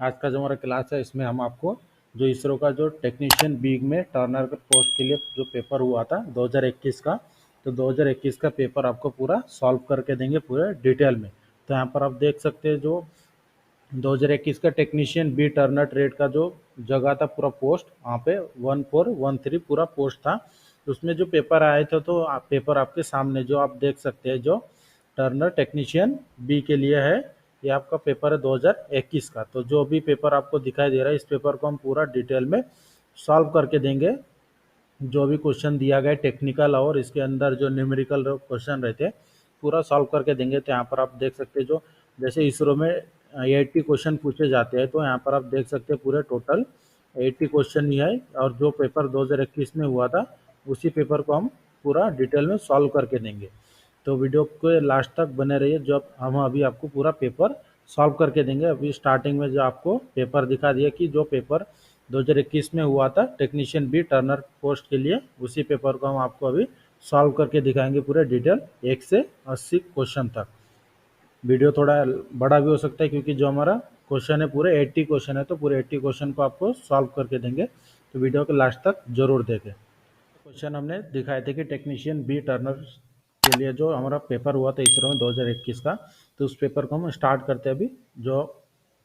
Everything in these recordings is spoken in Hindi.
आज का जो हमारा क्लास है इसमें हम आपको जो इसरो का जो टेक्नीशियन बी में टर्नर पोस्ट के लिए जो पेपर हुआ था 2021 का, तो 2021 का पेपर आपको पूरा सॉल्व करके देंगे पूरे डिटेल में। तो यहाँ पर आप देख सकते हैं जो 2021 का टेक्नीशियन बी टर्नर ट्रेड का जो जगह था पूरा पोस्ट वहाँ पे 1413 पूरा पोस्ट था। तो उसमें जो पेपर आए थे तो पेपर आपके सामने जो आप देख सकते हैं जो टर्नर टेक्नीशियन बी के लिए है, ये आपका पेपर है 2021 का। तो जो भी पेपर आपको दिखाई दे रहा है इस पेपर को हम पूरा डिटेल में सॉल्व करके देंगे। जो भी क्वेश्चन दिया गया टेक्निकल और इसके अंदर जो न्यूमेरिकल क्वेश्चन रहते हैं पूरा सॉल्व करके देंगे। तो यहाँ पर आप देख सकते हैं जो जैसे इसरो में 80 क्वेश्चन पूछे जाते हैं, तो यहाँ पर आप देख सकते हैं पूरे टोटल 80 क्वेश्चन ही है। और जो पेपर 2021 में हुआ था उसी पेपर को हम पूरा डिटेल में सॉल्व करके देंगे। तो वीडियो के लास्ट तक बने रहिए, जब हम अभी आपको पूरा पेपर सॉल्व करके देंगे। अभी स्टार्टिंग में जो आपको पेपर दिखा दिया कि जो पेपर 2021 में हुआ था टेक्नीशियन बी टर्नर पोस्ट के लिए, उसी पेपर को हम आपको अभी सॉल्व करके दिखाएंगे पूरे डिटेल 1 से 80 क्वेश्चन तक। वीडियो थोड़ा बड़ा भी हो सकता है क्योंकि जो हमारा क्वेश्चन है पूरे 80 क्वेश्चन है, तो पूरे 80 क्वेश्चन को आपको सॉल्व करके देंगे। तो वीडियो के लास्ट तक जरूर देखें। क्वेश्चन हमने दिखाए थे कि टेक्नीशियन बी टर्नर के लिए जो हमारा पेपर हुआ था इसरो में 2021 का, तो उस पेपर को हम स्टार्ट करते हैं अभी। जो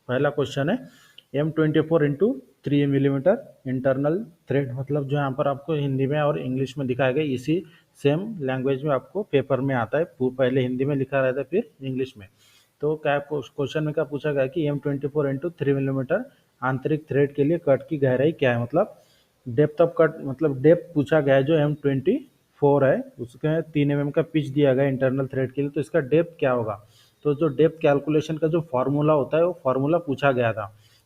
पहला क्वेश्चन है M24x3 mm इंटरनल थ्रेड, मतलब जो यहाँ पर आपको हिंदी में और इंग्लिश में दिखाया गया इसी सेम लैंग्वेज में आपको पेपर में आता है। पहले हिंदी में लिखा रहता है फिर इंग्लिश में। तो क्या क्वेश्चन में क्या पूछा गया कि M24x3 mm आंतरिक थ्रेड के लिए कट की गहराई क्या है, मतलब डेप्थ ऑफ कट, मतलब डेप्थ पूछा गया है। जो M24 है उसके 3 mm का पिच दिया गया इंटरनल थ्रेड के लिए, तो इसका डेप्थ क्या होगा। तो जो डेप्थ कैलकुलेशन का जो फार्मूला होता है वो फार्मूला पूछा गया था।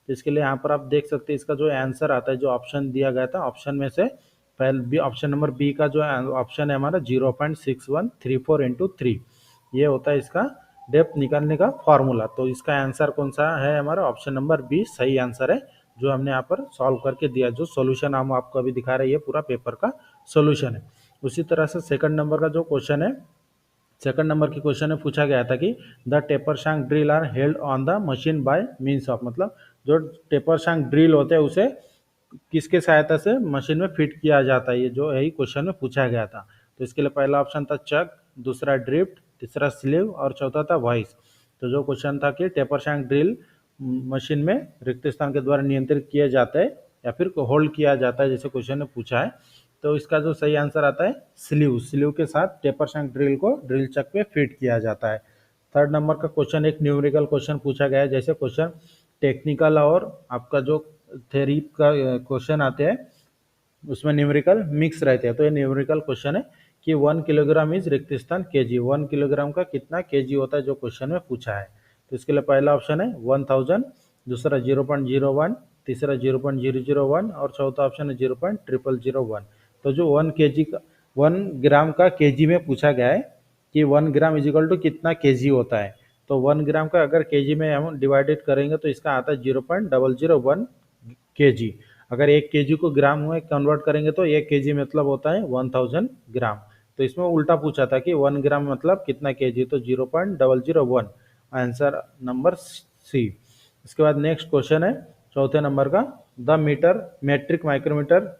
तो इसके लिए यहाँ पर आप देख सकते हैं इसका जो आंसर आता है, जो ऑप्शन दिया गया था ऑप्शन में से पहले बी, ऑप्शन नंबर बी का जो ऑप्शन है हमारा 0.6134 × 3, ये होता है इसका डेप्थ निकालने का फार्मूला। तो इसका आंसर कौन सा है, हमारा ऑप्शन नंबर बी सही आंसर है, जो हमने यहाँ पर सॉल्व करके दिया। जो सॉल्यूशन हम आपको अभी दिखा रहे हैं ये पूरा पेपर का सॉल्यूशन है। उसी तरह से सेकंड नंबर का जो क्वेश्चन है, सेकंड नंबर की क्वेश्चन में पूछा गया था कि the taper shank drill are held on the machine by means of, मतलब जो टेपर शैंक ड्रिल होते हैं उसे किसके सहायता से मशीन में फिट किया जाता है, ये जो यही क्वेश्चन में पूछा गया था। तो इसके लिए पहला ऑप्शन था चक, दूसरा ड्रिफ्ट, तीसरा स्लीव और चौथा था वॉइस। तो जो क्वेश्चन था कि टेपर शैंक ड्रिल मशीन में रिक्त स्थान के द्वारा नियंत्रित किया जाता है या फिर होल्ड किया जाता है, जैसे क्वेश्चन ने पूछा है। तो इसका जो सही आंसर आता है स्लीव, स्लीव के साथ टेपर शैंक ड्रिल को ड्रिल चक पे फिट किया जाता है। थर्ड नंबर का क्वेश्चन एक न्यूमेरिकल क्वेश्चन पूछा गया है, जैसे क्वेश्चन टेक्निकल और आपका जो थ्योरी का क्वेश्चन आते हैं उसमें न्यूमेरिकल मिक्स रहते हैं। तो ये न्यूमेरिकल क्वेश्चन है कि 1 किलोग्राम इज रिक्त स्थान केजी, 1 किलोग्राम का कितना केजी होता है, जो क्वेश्चन में पूछा है। तो इसके लिए पहला ऑप्शन है 1000, दूसरा 0.01, तीसरा 0.001 और चौथा ऑप्शन है 0.0001। तो जो 1 kg का 1 ग्राम का केजी में पूछा गया है कि 1 ग्राम इज इक्वल टू कितना केजी होता है। तो 1 ग्राम का अगर केजी में हम डिवाइडेड करेंगे तो इसका आता है 0.001 केजी। अगर 1 kg को ग्राम में कन्वर्ट करेंगे तो 1 kg मतलब होता है 1000 ग्राम। तो इसमें उल्टा पूछा था कि 1 ग्राम मतलब कितना केजी, तो 0.001 आंसर नंबर सी। इसके बाद नेक्स्ट क्वेश्चन है चौथे नंबर का, the metre metric micrometre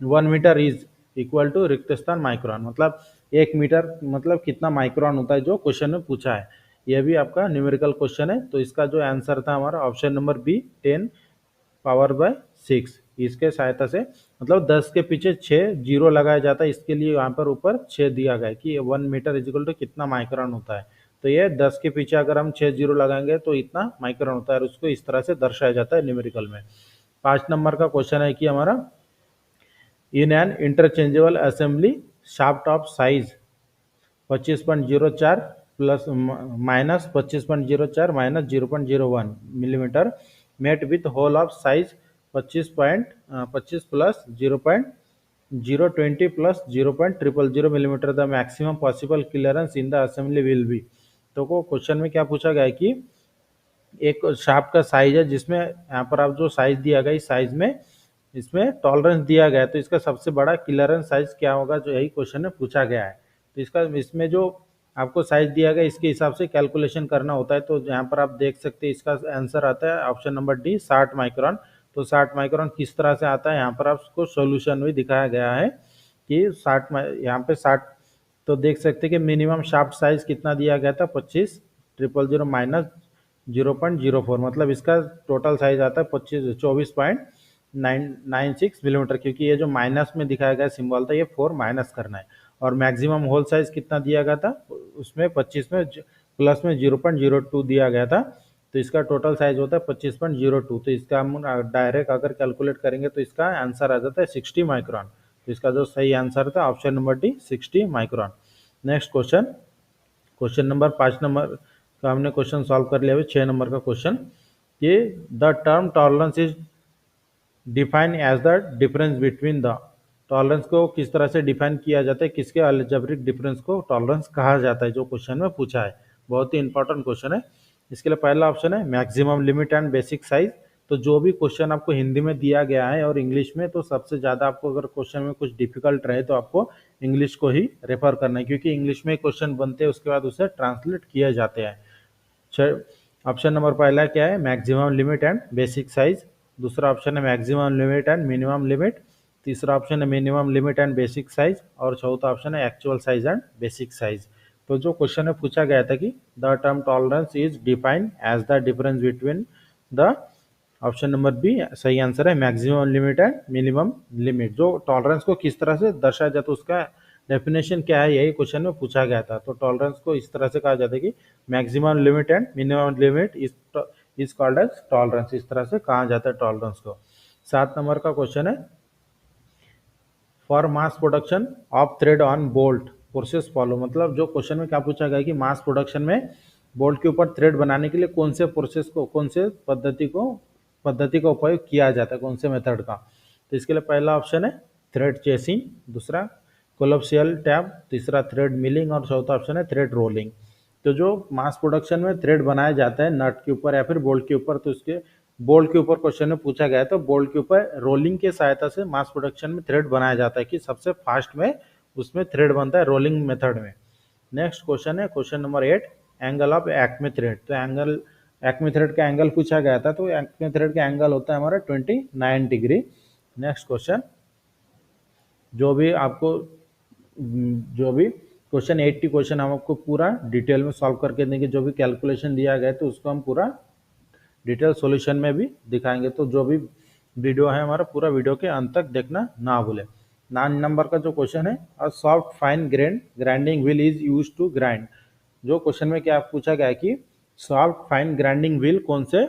1 metre is equal to रिक्त स्थान माइक्रोन, मतलब 1 मीटर मतलब कितना माइक्रोन होता है, जो क्वेश्चन में पूछा है। यह भी आपका न्यूमेरिकल क्वेश्चन है। तो इसका जो आंसर था हमारा ऑप्शन नंबर बी 10⁻6, इसके सहायता से, मतलब 10 के पीछे 6 जीरो लगाया जाता है, इसके लिए यहाँ पर ऊपर 6 दिया गया है कि 1 मीटर इज इक्वल टू कितना माइक्रोन होता है। तो ये 10 के पीछे अगर हम 6 जीरो लगाएंगे तो इतना माइक्रोन होता है, और उसको इस तरह से दर्शाया जाता है न्यूमेरिकल में। 5 नंबर का क्वेश्चन है कि हमारा in an interchangeable assembly shaft of size 25.04 plus minus 25.04 minus 0.01 millimetre mate with hole of size 25 plus 0.020 plus 0.000 millimetre the maximum possible clearance in the assembly will be. तो को क्वेश्चन में क्या पूछा गया है कि एक शाफ्ट का साइज है जिसमें यहाँ पर आप जो साइज दिया गया इस साइज में इसमें टॉलरेंस दिया गया है, तो इसका सबसे बड़ा क्लियरेंस साइज क्या होगा, जो यही क्वेश्चन में पूछा गया है। तो इसका इसमें जो आपको साइज दिया गया इसके हिसाब से कैलकुलेशन करना होता है। तो यहाँ पर आप देख सकते हैं इसका आंसर आता है ऑप्शन नंबर डी 60 माइक्रोन। तो 60 माइक्रोन किस तरह से आता है यहाँ पर आपको सोल्यूशन भी दिखाया गया है कि 60 यहाँ पे 60। तो देख सकते हैं कि मिनिमम शाफ्ट साइज कितना दिया गया था 25,000 माइनस 0.04, मतलब इसका टोटल साइज आता है 24.96 मिलीमीटर, क्योंकि ये जो माइनस में दिखाया गया सिंबल था ये 4 माइनस करना है। और मैक्सिमम होल साइज कितना दिया गया था उसमें 25 में प्लस में 0.02 दिया गया था। तो इसका टोटल साइज होता है 25.02। तो इसका हम डायरेक्ट अगर कैलकुलेट करेंगे तो इसका आंसर आ जाता है 60 माइक्रोन। तो इसका जो सही आंसर था option number D 60 micron. Next question, question number 5 number का हमने क्वेश्चन सॉल्व कर लिया। 6 नंबर का क्वेश्चन, कि the term tolerance is define as the difference between the. Tolerance को किस तरह से डिफाइन किया जाता है, किसके अलजेब्रिक डिफरेंस को टॉलरेंस कहा जाता है, जो क्वेश्चन में पूछा है। बहुत ही इंपॉर्टेंट क्वेश्चन है। इसके लिए पहला ऑप्शन है maximum limit and basic size. तो जो भी क्वेश्चन आपको हिंदी में दिया गया है और इंग्लिश में, तो सबसे ज़्यादा आपको अगर क्वेश्चन में कुछ डिफिकल्ट रहे तो आपको इंग्लिश को ही रेफर करना है, क्योंकि इंग्लिश में क्वेश्चन बनते हैं उसके बाद उसे ट्रांसलेट किए जाते हैं। ऑप्शन नंबर पहला क्या है, maximum limit and basic size. दूसरा ऑप्शन है maximum limit and minimum limit. तीसरा ऑप्शन है minimum limit and basic size. और चौथा ऑप्शन है actual size and basic size. तो जो क्वेश्चन में पूछा गया था कि the term tolerance is defined as the difference between the, option number B सही आंसर है maximum limit and minimum limit. जो टॉलरेंस को किस तरह से दर्शाया जाता है उसका डेफिनेशन क्या है, यही क्वेश्चन में पूछा गया था। तो टॉलरेंस को इस तरह से कहा जाता है कि maximum limit and minimum limit is called as tolerance. इस तरह से कहा जाता है टॉलरेंस को। 7 नंबर का क्वेश्चन है, for mass production of thread on bolt process follow. मतलब जो क्वेश्चन में क्या पूछा गया कि मास प्रोडक्शन में बोल्ट के ऊपर थ्रेड बनाने के लिए कौन से प्रोसेस को, कौन से पद्धति का उपयोग किया जाता है, कौन से मेथड का। तो इसके लिए पहला ऑप्शन है थ्रेड चेसिंग, दूसरा कोलप्सियल टैब, तीसरा थ्रेड मिलिंग और चौथा ऑप्शन है थ्रेड रोलिंग। तो जो मास प्रोडक्शन में थ्रेड बनाया जाता है नट के ऊपर या फिर बोल्ट के ऊपर, तो उसके बोल्ट के ऊपर क्वेश्चन में पूछा गया है, तो बोल्ट के ऊपर रोलिंग के सहायता से मास प्रोडक्शन में थ्रेड बनाया जाता है कि सबसे फास्ट में उसमें थ्रेड बनता है रोलिंग मेथड में। नेक्स्ट क्वेश्चन है question number 8, angle of Acme thread. तो एंगल एक्मे थ्रेड का एंगल पूछा गया था, तो एक्मे थ्रेड का एंगल होता है हमारा 29 डिग्री। नेक्स्ट क्वेश्चन, जो भी आपको जो भी क्वेश्चन 80 क्वेश्चन हम आपको पूरा डिटेल में सॉल्व करके देंगे। जो भी कैलकुलेशन दिया गया है तो उसको हम पूरा डिटेल सॉल्यूशन में भी दिखाएंगे। तो जो भी वीडियो है हमारा पूरा वीडियो के अंत तक देखना ना भूलें। 9 नंबर का जो क्वेश्चन है, a soft fine grinding wheel is use to grind. जो क्वेश्चन में क्या पूछा गया है कि सॉफ्ट फाइन ग्राइंडिंग व्हील कौन से,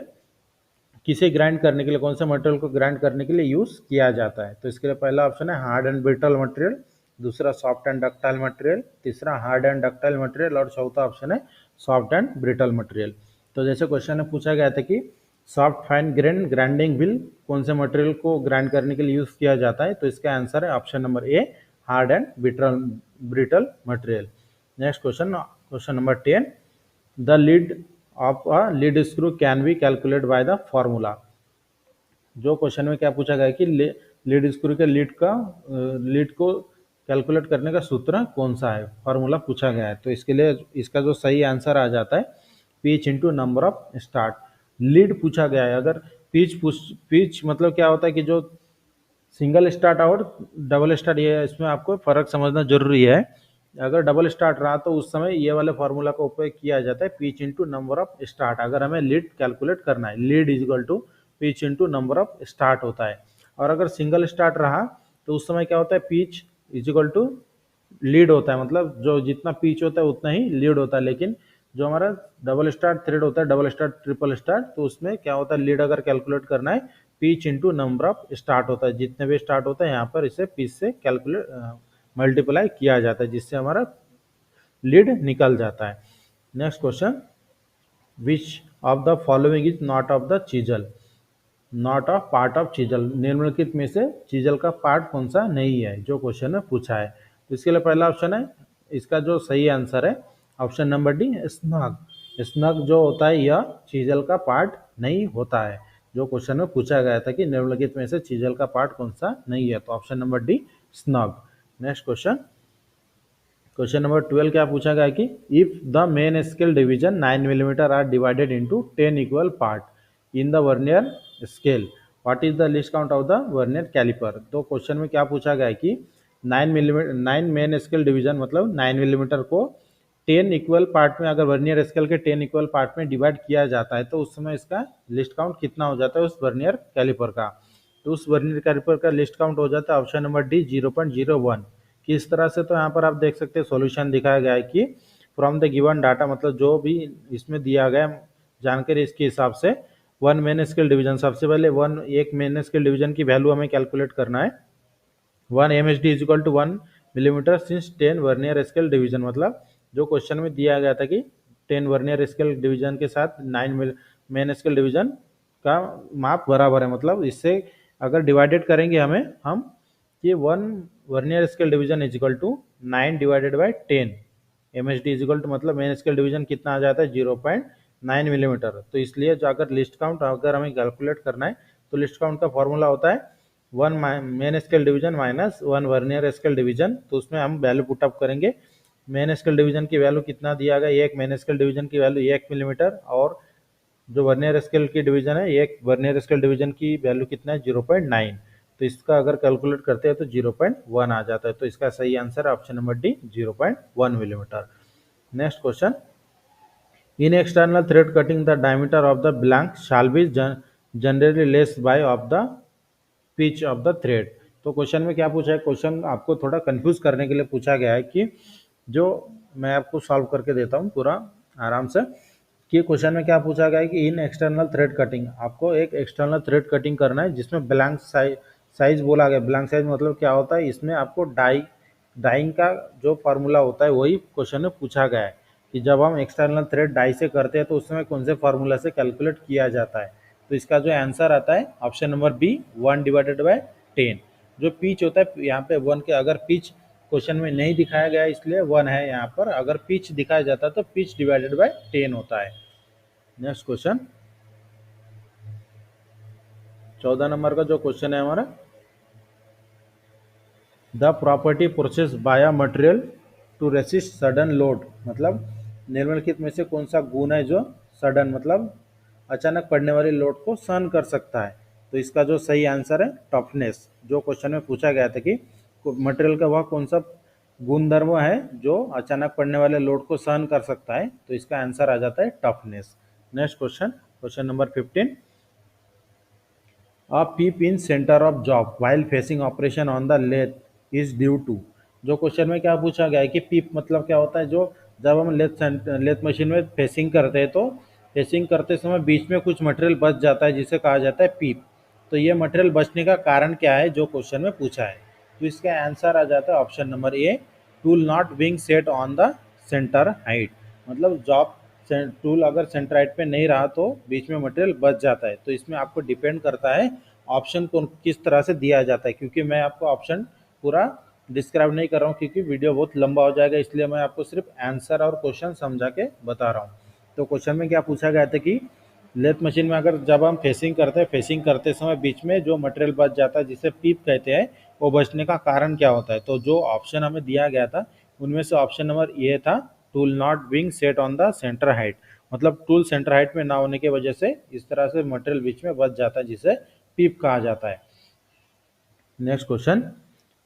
किसे ग्राइंड करने के लिए, कौन से मटेरियल को ग्राइंड करने के लिए यूज किया जाता है। तो इसके लिए पहला ऑप्शन है हार्ड एंड ब्रिटल मटेरियल, दूसरा सॉफ्ट एंड डक्टाइल मटेरियल, तीसरा हार्ड एंड डक्टाइल मटेरियल और चौथा ऑप्शन है सॉफ्ट एंड ब्रिटल मटेरियल। तो जैसे क्वेश्चन में पूछा गया था कि सॉफ्ट फाइन ग्राइंडिंग व्हील कौन से मटेरियल को ग्राइंड करने के लिए यूज किया जाता है, तो इसका आंसर है option number a hard and brittle material. Next question, question number 10, the lead of a lead screw can be calculate by the formula. जो क्वेश्चन में क्या पूछा गया है कि लीड स्क्रू के लीड को कैलकुलेट करने का सूत्र कौन सा है, फॉर्मूला पूछा गया है। तो इसके लिए इसका जो सही आंसर आ जाता है pitch into number of start. Lead पूछा गया है, अगर पिच मतलब क्या होता है कि जो सिंगल स्टार्ट और डबल स्टार्ट, ये इसमें आपको फर्क समझना जरूरी है। अगर डबल स्टार्ट रहा तो उस समय ये वाले फॉर्मूला का उपयोग किया जाता है pitch into number of start. अगर हमें लीड कैलकुलेट करना है, lead is equal to pitch into number of start होता है। और अगर सिंगल स्टार्ट रहा तो उस समय क्या होता है, pitch is equal to lead होता है, मतलब जो जितना पिच होता है उतना ही लीड होता है। लेकिन जो हमारा डबल स्टार्ट थ्रेड होता है, डबल स्टार्ट ट्रिपल स्टार्ट, तो उसमें क्या होता है, लीड अगर कैलकुलेट करना है pitch into number of start होता है। जितने भी स्टार्ट होता है यहाँ पर इसे पिच से कैलकुलेट मल्टीप्लाई किया जाता है, जिससे हमारा लीड निकल जाता है। Next question, which of the following is not of the chisel, not of part of chisel. निम्नलिखित में से चीजल का पार्ट कौन सा नहीं है, जो क्वेश्चन में पूछा है। तो इसके लिए पहला ऑप्शन है, इसका जो सही आंसर है option number D snug. Snug जो होता है यह चीजल का पार्ट नहीं होता है। जो क्वेश्चन में पूछा गया था कि निम्नलिखित में से चीजल का पार्ट कौन सा नहीं है, तो option number D snug. Next question, question number 12 क्या पूछा गया कि if the main scale division 9 millimetre are divided into 10 equal part in the vernier scale, what is the least count of the vernier calliper. तो क्वेश्चन में क्या पूछा गया है कि 9 मेन स्केल डिवीजन मतलब 9 मिलीमीटर को 10 इक्वल पार्ट में, अगर वर्नियर स्केल के 10 इक्वल पार्ट में डिवाइड किया जाता है तो उस समय इसका लिस्ट काउंट कितना हो जाता है उस वर्नियर कैलिपर का। तो उस वर्नियर कैलिपर का लिस्ट काउंट हो जाता है ऑप्शन नंबर डी 0.01। किस तरह से, तो यहाँ पर आप देख सकते हैं सॉल्यूशन दिखाया गया है कि फ्रॉम द गिवन डाटा, मतलब जो भी इसमें दिया गया जानकारी इसके हिसाब से वन मेन स्केल डिवीजन, सबसे पहले एक मेन स्केल डिवीजन की वैल्यू हमें कैलकुलेट करना है। 1 MHD is equal to 1 millimetre since 10 vernier scale division, मतलब जो क्वेश्चन में दिया गया था कि 10 वर्नियर स्केल डिवीजन के साथ 9 मेन स्केल डिवीजन का माप बराबर है, मतलब इससे अगर डिवाइडेड करेंगे हम कि 1 vernier scale division is equal to 9 divided by 10 MHD is equal to, मतलब मेन स्केल डिवीजन कितना आ जाता है 0.9 मिलीमीटर। तो इसलिए जो अगर लिस्ट काउंट अगर हमें कैलकुलेट करना है तो लिस्ट काउंट का फॉर्मूला होता है 1 main scale division minus 1 vernier scale division. तो उसमें हम वैल्यू पुटअप करेंगे। मेन स्केल डिवीजन की वैल्यू कितना दिया गया, एक मेन स्केल डिवीजन की वैल्यू 1 मिलीमीटर, और जो वर्नियर स्केल की डिवीजन है एक वर्नियर स्केल डिवीजन की वैल्यू कितना है 0.9। तो इसका अगर कैलकुलेट करते हैं तो 0.1 आ जाता है। तो इसका सही आंसर है option number D 0.1 millimetre. Next question, in external thread cutting the diameter of the blank shall be generally less bye of the pitch of the thread. तो क्वेश्चन में क्या पूछा है, क्वेश्चन आपको थोड़ा कंफ्यूज करने के लिए पूछा गया है कि जो मैं आपको सॉल्व करके देता हूँ पूरा आराम से, कि क्वेश्चन में क्या पूछा गया है कि इन एक्सटर्नल थ्रेड कटिंग, आपको एक एक्सटर्नल थ्रेड कटिंग करना है जिसमें ब्लैंक साइज बोला गया। ब्लैंक साइज मतलब क्या होता है, इसमें आपको डाइंग का जो फार्मूला होता है वही क्वेश्चन में पूछा गया है कि जब हम एक्सटर्नल थ्रेड डाई से करते हैं तो उस समय कौन से फार्मूला से कैलकुलेट किया जाता है। तो इसका जो आंसर आता है option number B 1 divided by 10। जो पिच होता है यहाँ पे 1 के, अगर पिच क्वेश्चन में नहीं दिखाया गया इसलिए 1 है यहाँ पर, अगर पिच दिखाया जाता है तो पिच डिवाइडेड बाय 10 होता है। नेक्स्ट क्वेश्चन, 14 नंबर का जो क्वेश्चन है हमारा, the property process by material to resist sudden load, मतलब निम्नलिखित में से कौन सा गुण है जो सडन मतलब अचानक पड़ने वाले लोड को सहन कर सकता है। तो इसका जो सही आंसर है टफनेस। जो क्वेश्चन में पूछा गया था कि मटेरियल का वह कौन सा गुणधर्म है जो अचानक पड़ने वाले लोड को सहन कर सकता है, तो इसका आंसर आ जाता है toughness. Next question, question number 15, a peep in center of job while facing operation on the lathe is due to। जो क्वेश्चन में क्या पूछा गया है कि पीप मतलब क्या होता है, जो जब हम लेथ मशीन में फेसिंग करते हैं तो फेसिंग करते समय बीच में कुछ मटेरियल बच जाता है जिसे कहा जाता है पीप। तो ये मटेरियल बचने का कारण क्या है जो क्वेश्चन में पूछा है। तो इसका आंसर आ जाता है option number A, tool not being set on the centre height, मतलब जॉब टूल अगर सेंटर हाइट पे नहीं रहा तो बीच में मटेरियल बच जाता है। तो इसमें आपको डिपेंड करता है ऑप्शन को किस तरह से दिया जाता है, क्योंकि मैं आपको ऑप्शन पूरा डिस्क्राइब नहीं कर रहा हूँ क्योंकि वीडियो बहुत लंबा हो जाएगा, इसलिए मैं आपको सिर्फ आंसर और क्वेश्चन समझा के बता रहा हूँ। तो क्वेश्चन में क्या पूछा गया था कि लेथ मशीन में अगर जब हम फेसिंग करते हैं, फेसिंग करते समय बीच में जो मटेरियल बच जाता है जिसे पीप कहते हैं, वो बचने का कारण क्या होता है। तो जो ऑप्शन हमें दिया गया था उनमें से ऑप्शन नंबर ए था, tool not being set on the centre height, मतलब टूल सेंटर हाइट में ना होने की वजह से इस तरह से मटेरियल बीच में बच जाता है जिसे पीप कहा जाता है। Next question,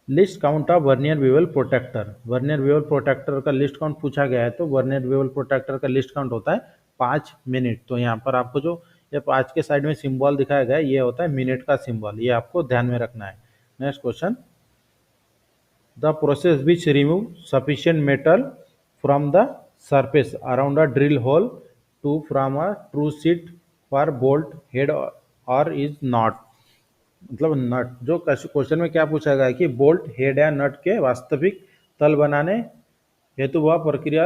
list count of vernier bevel protector. Vernier bevel protector का लिस्ट काउंट पूछा गया है, तो वर्नियर बेवल प्रोटेक्टर का लिस्ट काउंट होता है 5 मिनट। तो यहाँ पर आपको जो ये 5 के साइड में सिंबल दिखाया गया है ये होता है मिनट का सिंबल, ये आपको ध्यान में रखना है। Next question, the process which remove sufficient metal from the surface around a drill hole to from a true sheet for bolt head or is not, मतलब नट। जो क्वेश्चन में क्या पूछा गया है कि बोल्ट हेड या नट के वास्तविक तल बनाने हेतु वह प्रक्रिया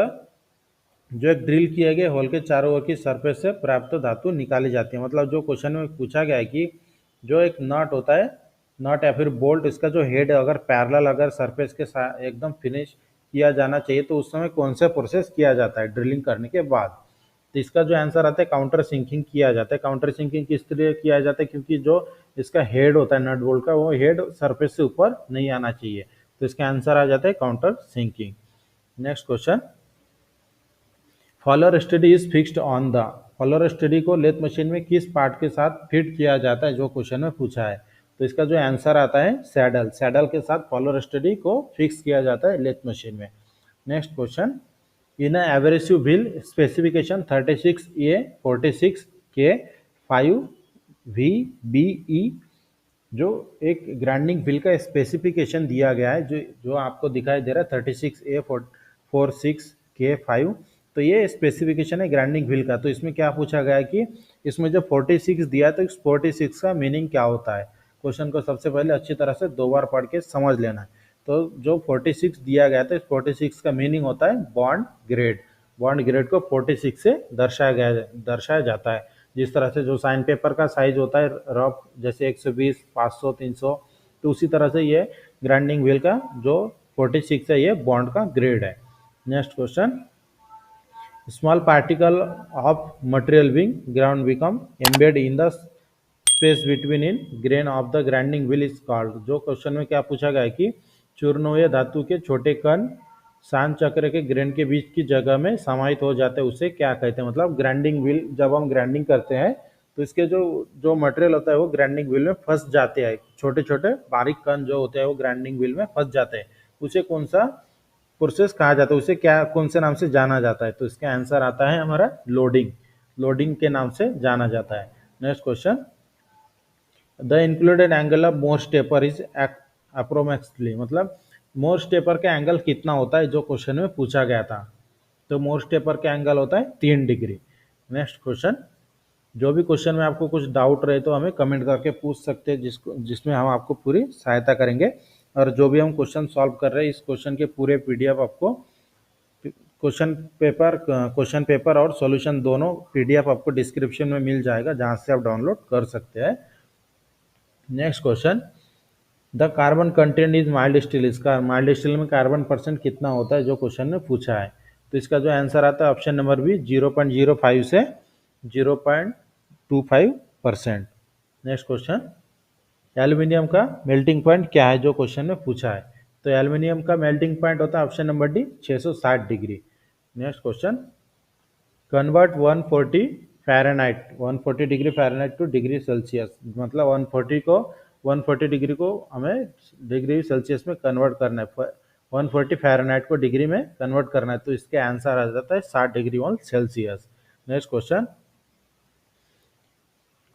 जो एक ड्रिल किए गए होल के चारों ओर की सरफेस से प्राप्त धातु निकाली जाती है। मतलब जो क्वेश्चन में पूछा गया है कि जो एक नट होता है, नट या फिर बोल्ट, इसका जो हेड अगर पैरेलल अगर सरफेस के साथ एकदम फिनिश किया जाना चाहिए तो उस समय कौन सा प्रोसेस किया जाता है ड्रिलिंग करने के बाद। तो इसका जो आंसर आता है काउंटर सिंकिंग किया जाता है। काउंटर सिंकिंग किस तरह किया जाता है, क्योंकि जो इसका हेड होता है नट बोल्ट का वो हेड सरफेस से ऊपर नहीं आना चाहिए। तो इसका आंसर आ जाता है countersinking. Next question, follower steady is fixed on the, follower steady को लेथ मशीन में किस पार्ट के साथ फिट किया जाता है, जो क्वेश्चन में पूछा है। तो इसका जो आंसर आता है सैडल, सैडल के साथ फॉलोअर स्टडी को फिक्स किया जाता है लेथ मशीन में। Next question, in abrasive wheel specification 36A 46K 5VBE, जो एक ग्राइंडिंग व्हील का स्पेसिफिकेशन दिया गया है, जो जो आपको दिखाई दे रहा है 36A 46K 5, तो ये स्पेसिफिकेशन है ग्राइंडिंग व्हील का। तो इसमें क्या पूछा गया है कि इसमें जो 46 दिया है तो इस 46 का मीनिंग क्या होता है। क्वेश्चन को सबसे पहले अच्छी तरह से 2 बार पढ़ के समझ लेना है। तो जो 46 दिया गया था, इस 46 का मीनिंग होता है बॉन्ड ग्रेड। बॉन्ड ग्रेड को 46 से दर्शाया जाता है। जिस तरह से जो साइन पेपर का साइज होता है रफ, जैसे 120, 500, 300, तो उसी तरह से ये ग्राइंडिंग व्हील का जो 46 है ये बॉन्ड का ग्रेड है। Next question, small particle of material being ground become embed in the space between in grain of the grinding wheel is called. जो क्वेश्चन में क्या पूछा गया है कि चूर्ण हुए धातु के छोटे कण सान चक्र के ग्रेन के बीच की जगह में समाहित हो जाते हैं, उसे क्या कहते हैं। मतलब ग्राइंडिंग व्हील जब हम ग्राइंडिंग करते हैं तो इसके जो जो मटेरियल होता है वो ग्राइंडिंग व्हील में फंस जाते हैं, छोटे छोटे बारीक कण जो होते हैं वो ग्राइंडिंग व्हील में फंस जाते हैं, उसे कौन सा प्रोसेस कहा जाता है, उसे क्या कौन से नाम से जाना जाता है। तो इसका आंसर आता है हमारा लोडिंग, लोडिंग के नाम से जाना जाता है। Next question, the included angle of Morse taper is approximately, मतलब मोर्स टेपर का एंगल कितना होता है, जो क्वेश्चन में पूछा गया था। तो मोर्स टेपर का एंगल होता है 3 डिग्री। नेक्स्ट क्वेश्चन, जो भी क्वेश्चन में आपको कुछ डाउट रहे तो हमें कमेंट करके पूछ सकते हैं, जिसमें हम आपको पूरी सहायता करेंगे। और जो भी हम क्वेश्चन सॉल्व कर रहे हैं, इस क्वेश्चन के पूरे पीडीएफ आपको क्वेश्चन पेपर और सॉल्यूशन दोनों पीडीएफ आपको डिस्क्रिप्शन में मिल जाएगा, जहां से आप डाउनलोड कर सकते हैं। Next question, the carbon content is mild steel, इसका माइल्ड स्टील में कार्बन परसेंट कितना होता है, जो क्वेश्चन में पूछा है। तो इसका जो आंसर आता है ऑप्शन नंबर बी 0.05 से 0.25%। नेक्स्ट क्वेश्चन, एल्यूमिनियम का मेल्टिंग पॉइंट क्या है, जो क्वेश्चन में पूछा है। तो एल्यूमिनियम का मेल्टिंग पॉइंट होता है option number D 660 degree. Next question, convert 140 Fahrenheit 140 degree Fahrenheit two degree Celsius, मतलब 140 डिग्री को हमें डिग्री सेल्सियस में कन्वर्ट करना है, 140 फ़ारेनहाइट को डिग्री में कन्वर्ट करना है। तो इसके आंसर आ जाता है 60 degree on Celsius. Next question,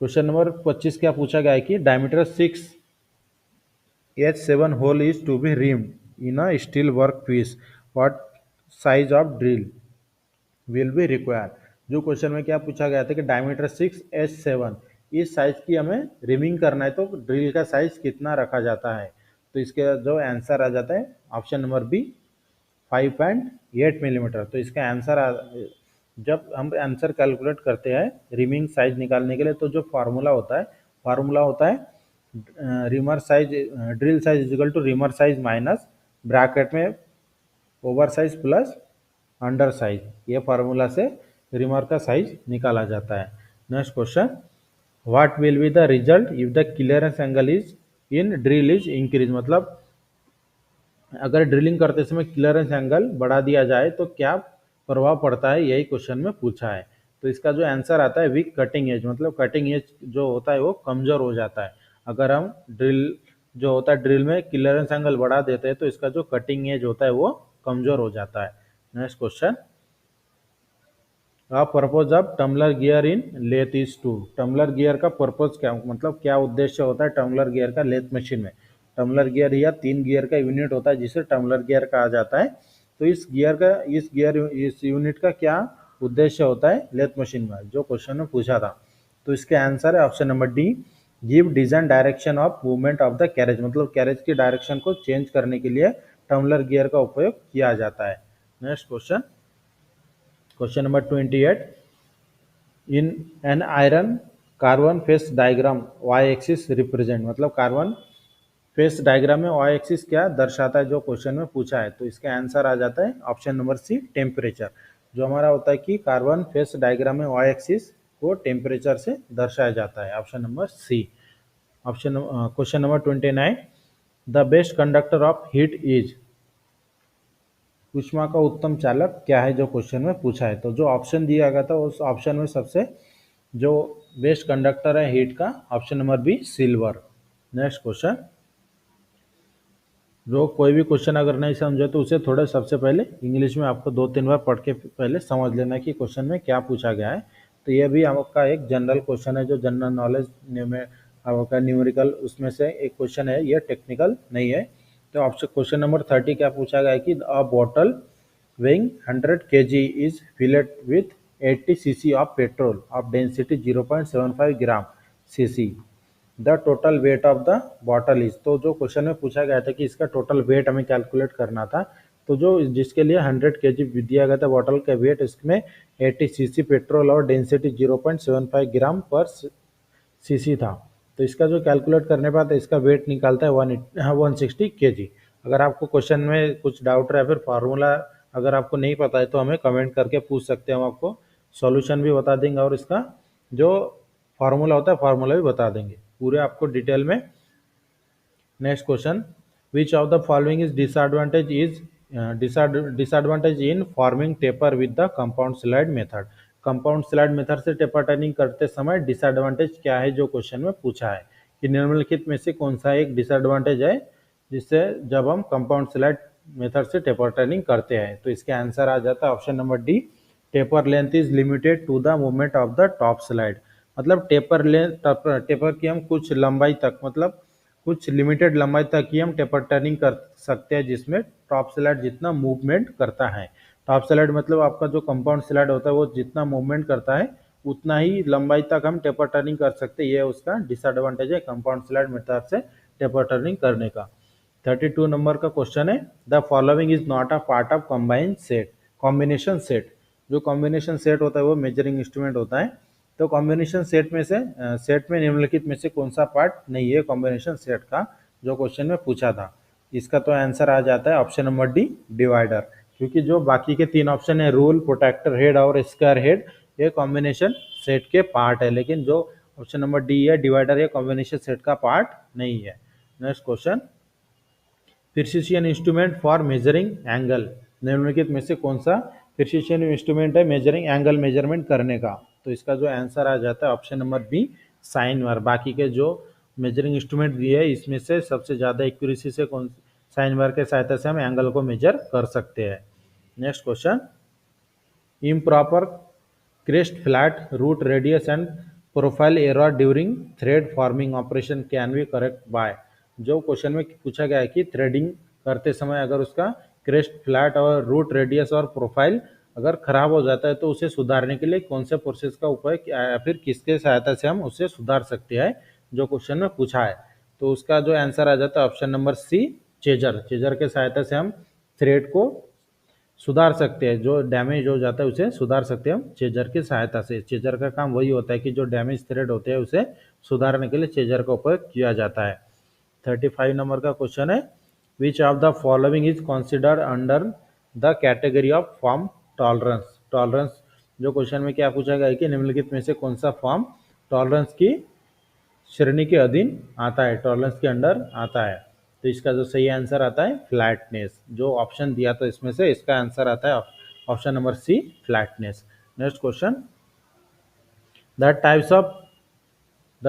question number 25 क्या पूछा गया है कि diameter 6H7 hole is to be reamed in a steel work piece, what size of drill will be require. जो क्वेश्चन में क्या पूछा गया था कि डायमीटर 6H7 इस साइज की हमें रिमिंग करना है, तो ड्रिल का साइज कितना रखा जाता है। तो इसके जो आंसर आ जाता है ऑप्शन नंबर बी 5.8 मिलीमीटर। तो इसका आंसर जब हम आंसर कैलकुलेट करते हैं रिमिंग साइज निकालने के लिए, तो जो फार्मूला होता है reamer size, drill size equal to reamer size minus bracket में over size plus under size, ये फार्मूला से रिमर का साइज निकाला जाता है। Next question, what will be the result if the clearance angle is in drill is increase, मतलब अगर ड्रिलिंग करते समय क्लियरेंस एंगल बढ़ा दिया जाए तो क्या प्रभाव पड़ता है, यही क्वेश्चन में पूछा है। तो इसका जो आंसर आता है वीक कटिंग एज, मतलब कटिंग एज जो होता है वो कमजोर हो जाता है। अगर हम ड्रिल में क्लियरेंस एंगल बढ़ा देते हैं तो इसका जो कटिंग एज होता है वो कमजोर हो जाता है। Next question, purpose of tumbler gear in lathe is to, tumbler gear का पर्पज क्या, मतलब क्या उद्देश्य होता है टम्बलर गियर का लेथ मशीन में। टम्बलर गियर या 3 गियर का यूनिट होता है जिसे टम्बलर गियर कहा जाता है। तो इस यूनिट का क्या उद्देश्य होता है लेथ मशीन में, जो क्वेश्चन में पूछा था। तो इसके आंसर है option number D, give design direction of movement of the carriage, मतलब कैरेज की डायरेक्शन को चेंज करने के लिए टम्बलर गियर का उपयोग किया जाता है। Next question, question number 28, in an iron carbon phase diagram Y axis represent, मतलब कार्बन फेस डायग्राम में वाई एक्सिस क्या दर्शाता है, जो क्वेश्चन में पूछा है। तो इसका आंसर आ जाता है ऑप्शन नंबर सी टेम्परेचर। जो हमारा होता है कि कार्बन फेस डायग्राम में वाई एक्सिस को टेम्परेचर से दर्शाया जाता है, option number C. Question number 29, the best conductor of heat is, ऊष्मा का उत्तम चालक क्या है, जो क्वेश्चन में पूछा है। तो जो ऑप्शन दिया गया था उस ऑप्शन में सबसे जो बेस्ट कंडक्टर है हीट का, option number B silver. Next question, जो कोई भी क्वेश्चन अगर नहीं समझे तो उसे थोड़ा सबसे पहले इंग्लिश में आपको 2-3 बार पढ़ के पहले समझ लेना कि क्वेश्चन में क्या पूछा गया है। तो ये भी आपका एक जनरल क्वेश्चन है, जो जनरल नॉलेज में आपका न्यूमेरिकल उसमें से एक क्वेश्चन है, ये टेक्निकल नहीं है। तो ऑप्शन क्वेश्चन नंबर 30 क्या पूछा गया है कि अ bottle weighing 100 kg is filled with 80 cc of petrol of density 0.75 gram cc. The total weight of the bottle is. तो जो क्वेश्चन में पूछा गया था कि इसका टोटल वेट हमें कैलकुलेट करना था, तो जो जिसके लिए 100 kg दिया गया था बॉटल का वेट, इसमें 80 cc पेट्रोल और डेंसिटी 0.75 ग्राम पर सीसी था। तो इसका जो कैलकुलेट करने पर इसका वेट निकालता है 160 kg। अगर आपको क्वेश्चन में कुछ डाउट रहा है, फिर फार्मूला अगर आपको नहीं पता है तो हमें कमेंट करके पूछ सकते हैं, हम आपको सॉल्यूशन भी बता देंगे और इसका जो फार्मूला होता है फार्मूला भी बता देंगे पूरे आपको डिटेल में। Next question, which of the following is disadvantage in forming taper with the compound slide method. Compound slide method से टेपर टर्निंग करते समय डिसएडवांटेज क्या है, जो क्वेश्चन में पूछा है कि निम्नलिखित में से कौन सा एक डिसएडवांटेज है जिससे जब हम कंपाउंड स्लाइड मेथड से टेपर टर्निंग करते हैं। तो इसका आंसर आ जाता है option number D, taper length is limited to the movement of the top slide. मतलब टेपर लेंथ, टेपर की हम कुछ लंबाई तक, मतलब कुछ लिमिटेड लंबाई तक ही हम टेपर टर्निंग कर सकते हैं जिसमें टॉप स्लाइड जितना मूवमेंट करता है। टॉप स्लाइड मतलब आपका जो कंपाउंड स्लाइड होता है वो जितना मूवमेंट करता है उतना ही लंबाई तक हम टेपर टर्निंग कर सकते हैं। ये उसका डिसएडवांटेज है कंपाउंड स्लाइड मेथड से टेपर टर्निंग करने का। 32 नंबर का क्वेश्चन है, the following is not a part of combine set, combination set. जो कॉम्बिनेशन सेट होता है वो मेजरिंग इंस्ट्रूमेंट होता है। तो कॉम्बिनेशन सेट में से सेट में निम्नलिखित में से कौन सा पार्ट नहीं है कॉम्बिनेशन सेट का, जो क्वेश्चन में पूछा था। इसका तो आंसर आ जाता है ऑप्शन नंबर डी, डिवाइडर। क्योंकि जो बाकी के 3 ऑप्शन है, रूल, प्रोटेक्टर हेड और स्क्वायर हेड, ये कॉम्बिनेशन सेट के पार्ट है, लेकिन जो ऑप्शन नंबर डी है डिवाइडर, ये कॉम्बिनेशन सेट का पार्ट नहीं है। Next question, precision instrument for measuring angle, निम्नलिखित में से कौन सा प्रिसिशन इंस्ट्रूमेंट है मेजरिंग एंगल मेजरमेंट करने का। तो इसका जो आंसर आ जाता है option number B, sine bar. बाकी के जो मेजरिंग इंस्ट्रूमेंट दिए है इसमें से सबसे ज़्यादा एक्यूरेसी से कौन साइन बार के सहायता से हम एंगल को मेजर कर सकते हैं। Next question, improper crest flat root radius and profile error during thread forming operation can be correct by. जो क्वेश्चन में पूछा गया है कि थ्रेडिंग करते समय अगर उसका क्रेस्ट फ्लैट और रूट रेडियस और प्रोफाइल अगर खराब हो जाता है तो उसे सुधारने के लिए कौन से प्रोसेस का उपयोग या फिर किसके सहायता से हम उसे सुधार सकते हैं, जो क्वेश्चन में पूछा है। तो उसका जो आंसर आ जाता है option number C, chaser. Chaser के सहायता से हम थ्रेड को सुधार सकते हैं, जो डैमेज हो जाता है उसे सुधार सकते हैं हम चेजर की सहायता से। चेजर का काम वही होता है कि जो डैमेज थ्रेड होते हैं उसे सुधारने के लिए चेजर का उपयोग किया जाता है। 35 नंबर का क्वेश्चन है, विच of the following is considered under the category of form tolerance. Tolerance, जो क्वेश्चन में क्या पूछा गया है कि निम्नलिखित में से कौन सा फॉर्म टॉलरेंस की श्रेणी के अधीन आता है, टॉलरेंस के अंडर आता है। तो इसका जो सही आंसर आता है फ्लैटनेस। जो ऑप्शन दिया तो इसमें से इसका आंसर आता है option number C, flatness. Next question, the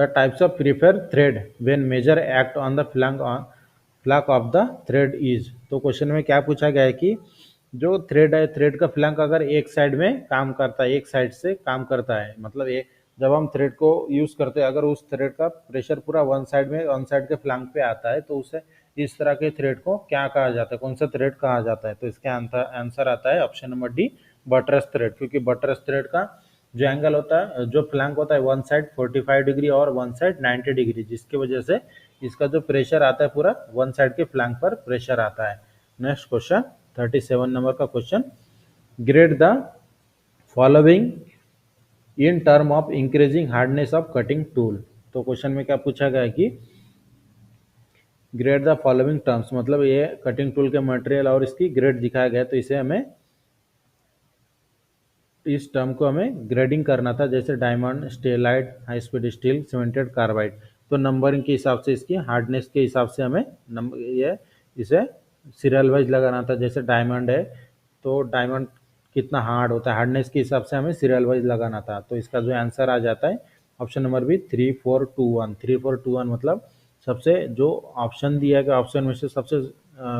types of prefer thread when major act on the flank of the thread is. तो क्वेश्चन में क्या पूछा गया है कि जो थ्रेड है, थ्रेड का फ्लैंक अगर एक साइड में काम करता है, एक साइड से काम करता है, मतलब एक जब हम थ्रेड को यूज करते हैं अगर उस थ्रेड का प्रेशर पूरा वन साइड में, वन साइड के फ्लैंक पे आता है, तो उसे इस तरह के थ्रेड को क्या कहा जाता है, कौन सा थ्रेड कहा जाता है। तो इसका आंसर आता है option number D, buttress thread. क्योंकि बटरस थ्रेड का जो एंगल होता है, जो फ्लैंक होता है, वन साइड 45 डिग्री और वन साइड 90 डिग्री, जिसकी वजह से इसका जो प्रेशर आता है पूरा वन साइड के फ्लैंक पर प्रेशर आता है। नेक्स्ट क्वेश्चन, 37 नंबर का question, grade the following in term of increasing hardness of cutting tool. तो क्वेश्चन में क्या पूछा गया है कि ग्रेड द फॉलोइंग टर्म्स, मतलब ये कटिंग टूल के मटेरियल और इसकी ग्रेड दिखाया गया है। तो इसे हमें, इस टर्म को हमें ग्रेडिंग करना था, जैसे diamond, stellite, high speed steel, cemented carbide. तो नंबरिंग के हिसाब से, इसकी हार्डनेस के हिसाब से हमें नंबर ये इसे सीरियल वाइज लगाना था। जैसे डायमंड है तो डायमंड कितना हार्ड होता है, हार्डनेस के हिसाब से हमें सीरियल वाइज लगाना था। तो इसका जो आंसर आ जाता है ऑप्शन नंबर बी 3421। 3421 मतलब सबसे जो ऑप्शन दिया गया ऑप्शन में से सबसे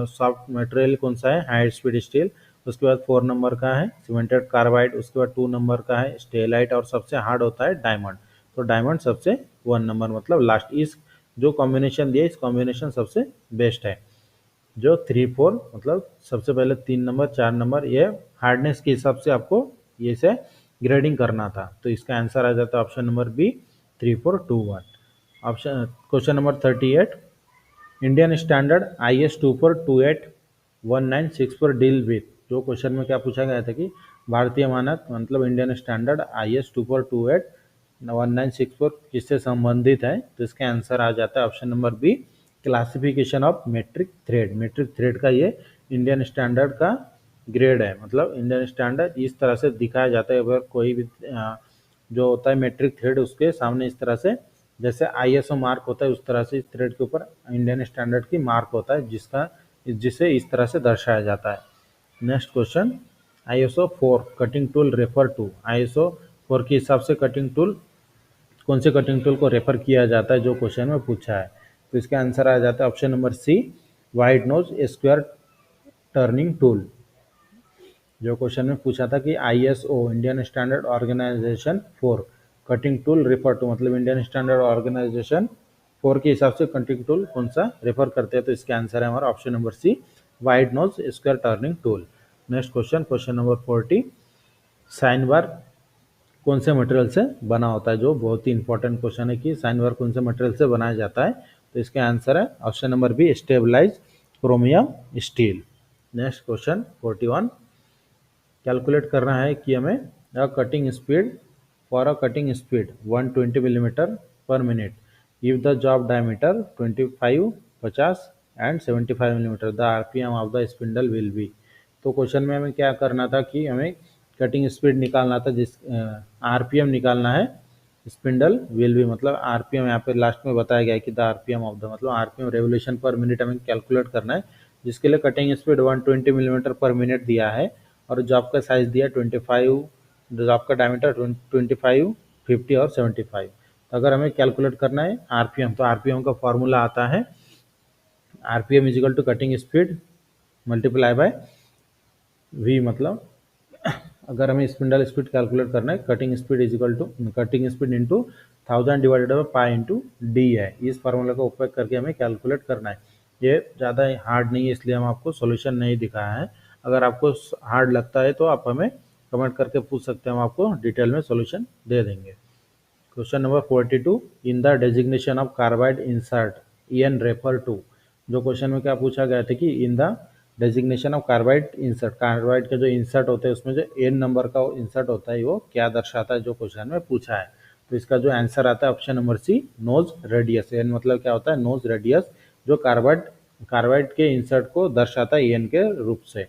सॉफ्ट मटेरियल कौन सा है, हाई स्पीड स्टील। उसके बाद 4 नंबर का है सीमेंटेड कार्बाइड, उसके बाद 2 नंबर का है स्टेलाइट, और सबसे हार्ड होता है डायमंड। तो डायमंड सबसे 1 नंबर मतलब लास्ट। इस जो कॉम्बिनेशन दिया इस कॉम्बिनेशन सबसे बेस्ट है। जो 3 4 मतलब सबसे पहले 3 नंबर 4 नंबर, ये हार्डनेस के हिसाब से आपको ये से ग्रेडिंग करना था। तो इसका आंसर आ जाता है option number B 3421। Option question number 38, Indian standard IS 24281964 deal with. जो क्वेश्चन में क्या पूछा गया था कि भारतीय मानक मतलब इंडियन स्टैंडर्ड IS 24281964 किससे संबंधित है। तो इसका आंसर आ जाता है option number B classification of metric thread. Metric thread का ये इंडियन स्टैंडर्ड का ग्रेड है, मतलब इंडियन स्टैंडर्ड इस तरह से दिखाया जाता है। अगर कोई भी जो होता है मेट्रिक थ्रेड उसके सामने इस तरह से जैसे ISO मार्क होता है उस तरह से इस थ्रेड के ऊपर इंडियन स्टैंडर्ड की मार्क होता है, जिसे इस तरह से दर्शाया जाता है। Next question, ISO 4 cutting tool refer to. ISO 4 के हिसाब से कटिंग टूल कौन से कटिंग टूल को रेफर किया जाता है, जो क्वेश्चन में पूछा है। तो इसका आंसर आ जाता है option number C wide nose square turning tool. जो क्वेश्चन में पूछा था कि ISO Indian standard organisation 4 cutting tool refer to, मतलब इंडियन स्टैंडर्ड ऑर्गेनाइजेशन 4 के हिसाब से कटिंग टूल कौन सा रेफर करते हैं। तो इसका आंसर है हमारा option number C wide nose square turning tool. Next question, question number 40, sine bar कौन से मटेरियल से बना होता है। जो बहुत ही इंपॉर्टेंट क्वेश्चन है कि साइन बार कौन से मटेरियल से बनाया जाता है। तो इसका आंसर है option number B stabilise chromium steel. Next question 41, calculate करना है कि हमें cutting speed for a cutting speed 120 millimetre पर minute if the job diameter 25 50 and 75 मिलीमीटर the RPM of the spindle will be. तो क्वेश्चन में हमें क्या करना था कि हमें कटिंग स्पीड निकालना था, जिस RPM निकालना है, स्पिंडल विल बी मतलब RPM यहाँ पे लास्ट में बताया गया है कि द RPM ऑफ द मतलब RPM रेवोल्यूशन पर मिनट हमें कैलकुलेट करना है, जिसके लिए कटिंग स्पीड 120 मिलीमीटर पर मिनट दिया है और जॉब का साइज दिया 25, जॉब का डायमीटर 25 50 और 75। तो अगर हमें कैलकुलेट करना है RPM, तो RPM का फॉर्मूला आता है RPM is equal to cutting speed multiply by V। मतलब अगर हमें स्पिंडल स्पीड कैलकुलेट करना है cutting speed is equal to cutting speed into 1000 divided by pi into D है। इस फार्मूला का उपयोग करके हमें कैलकुलेट करना है। ये ज़्यादा हार्ड नहीं है इसलिए हम आपको सॉल्यूशन नहीं दिखाया है। अगर आपको हार्ड लगता है तो आप हमें कमेंट करके पूछ सकते हैं, हम आपको डिटेल में सॉल्यूशन दे देंगे। Question number 42, in the designation of carbide insert EN refer to. जो क्वेश्चन में क्या पूछा गया था कि in the designation of carbide insert, carbide के जो इंसर्ट होते हैं उसमें जो N नंबर का इंसर्ट होता है वो क्या दर्शाता है, जो क्वेश्चन में पूछा है। तो इसका जो आंसर आता है option number C nose radius. N मतलब क्या होता है नोज रेडियस, जो कार्बाइड के इंसर्ट को दर्शाता है EN के रूप से।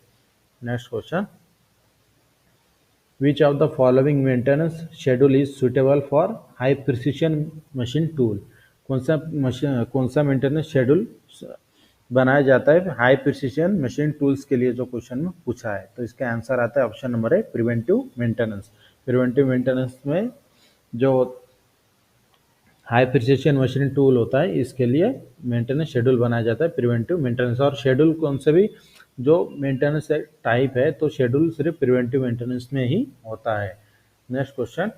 Next question, Which of the following maintenance schedule is suitable for high precision machine tool? कौन सा मेंटेनेंस शेड्यूल बनाया जाता है हाई प्रिसीजन मशीन टूल्स के लिए, जो क्वेश्चन में पूछा है। तो इसका आंसर आता है ऑप्शन नंबर है प्रिवेंटिव मेंटेनेंस। प्रिवेंटिव मेंटेनेंस में जो हाई प्रिसीजन मशीन टूल होता है इसके लिए मेंटेनेंस शेड्यूल बनाया जाता है प्रिवेंटिव मेंटेनेंस। और शेड्यूल कौन से भी जो मेंटेनेंस टाइप है तो शेड्यूल सिर्फ प्रिवेंटिव मेंटेनेंस में ही होता है। Next question,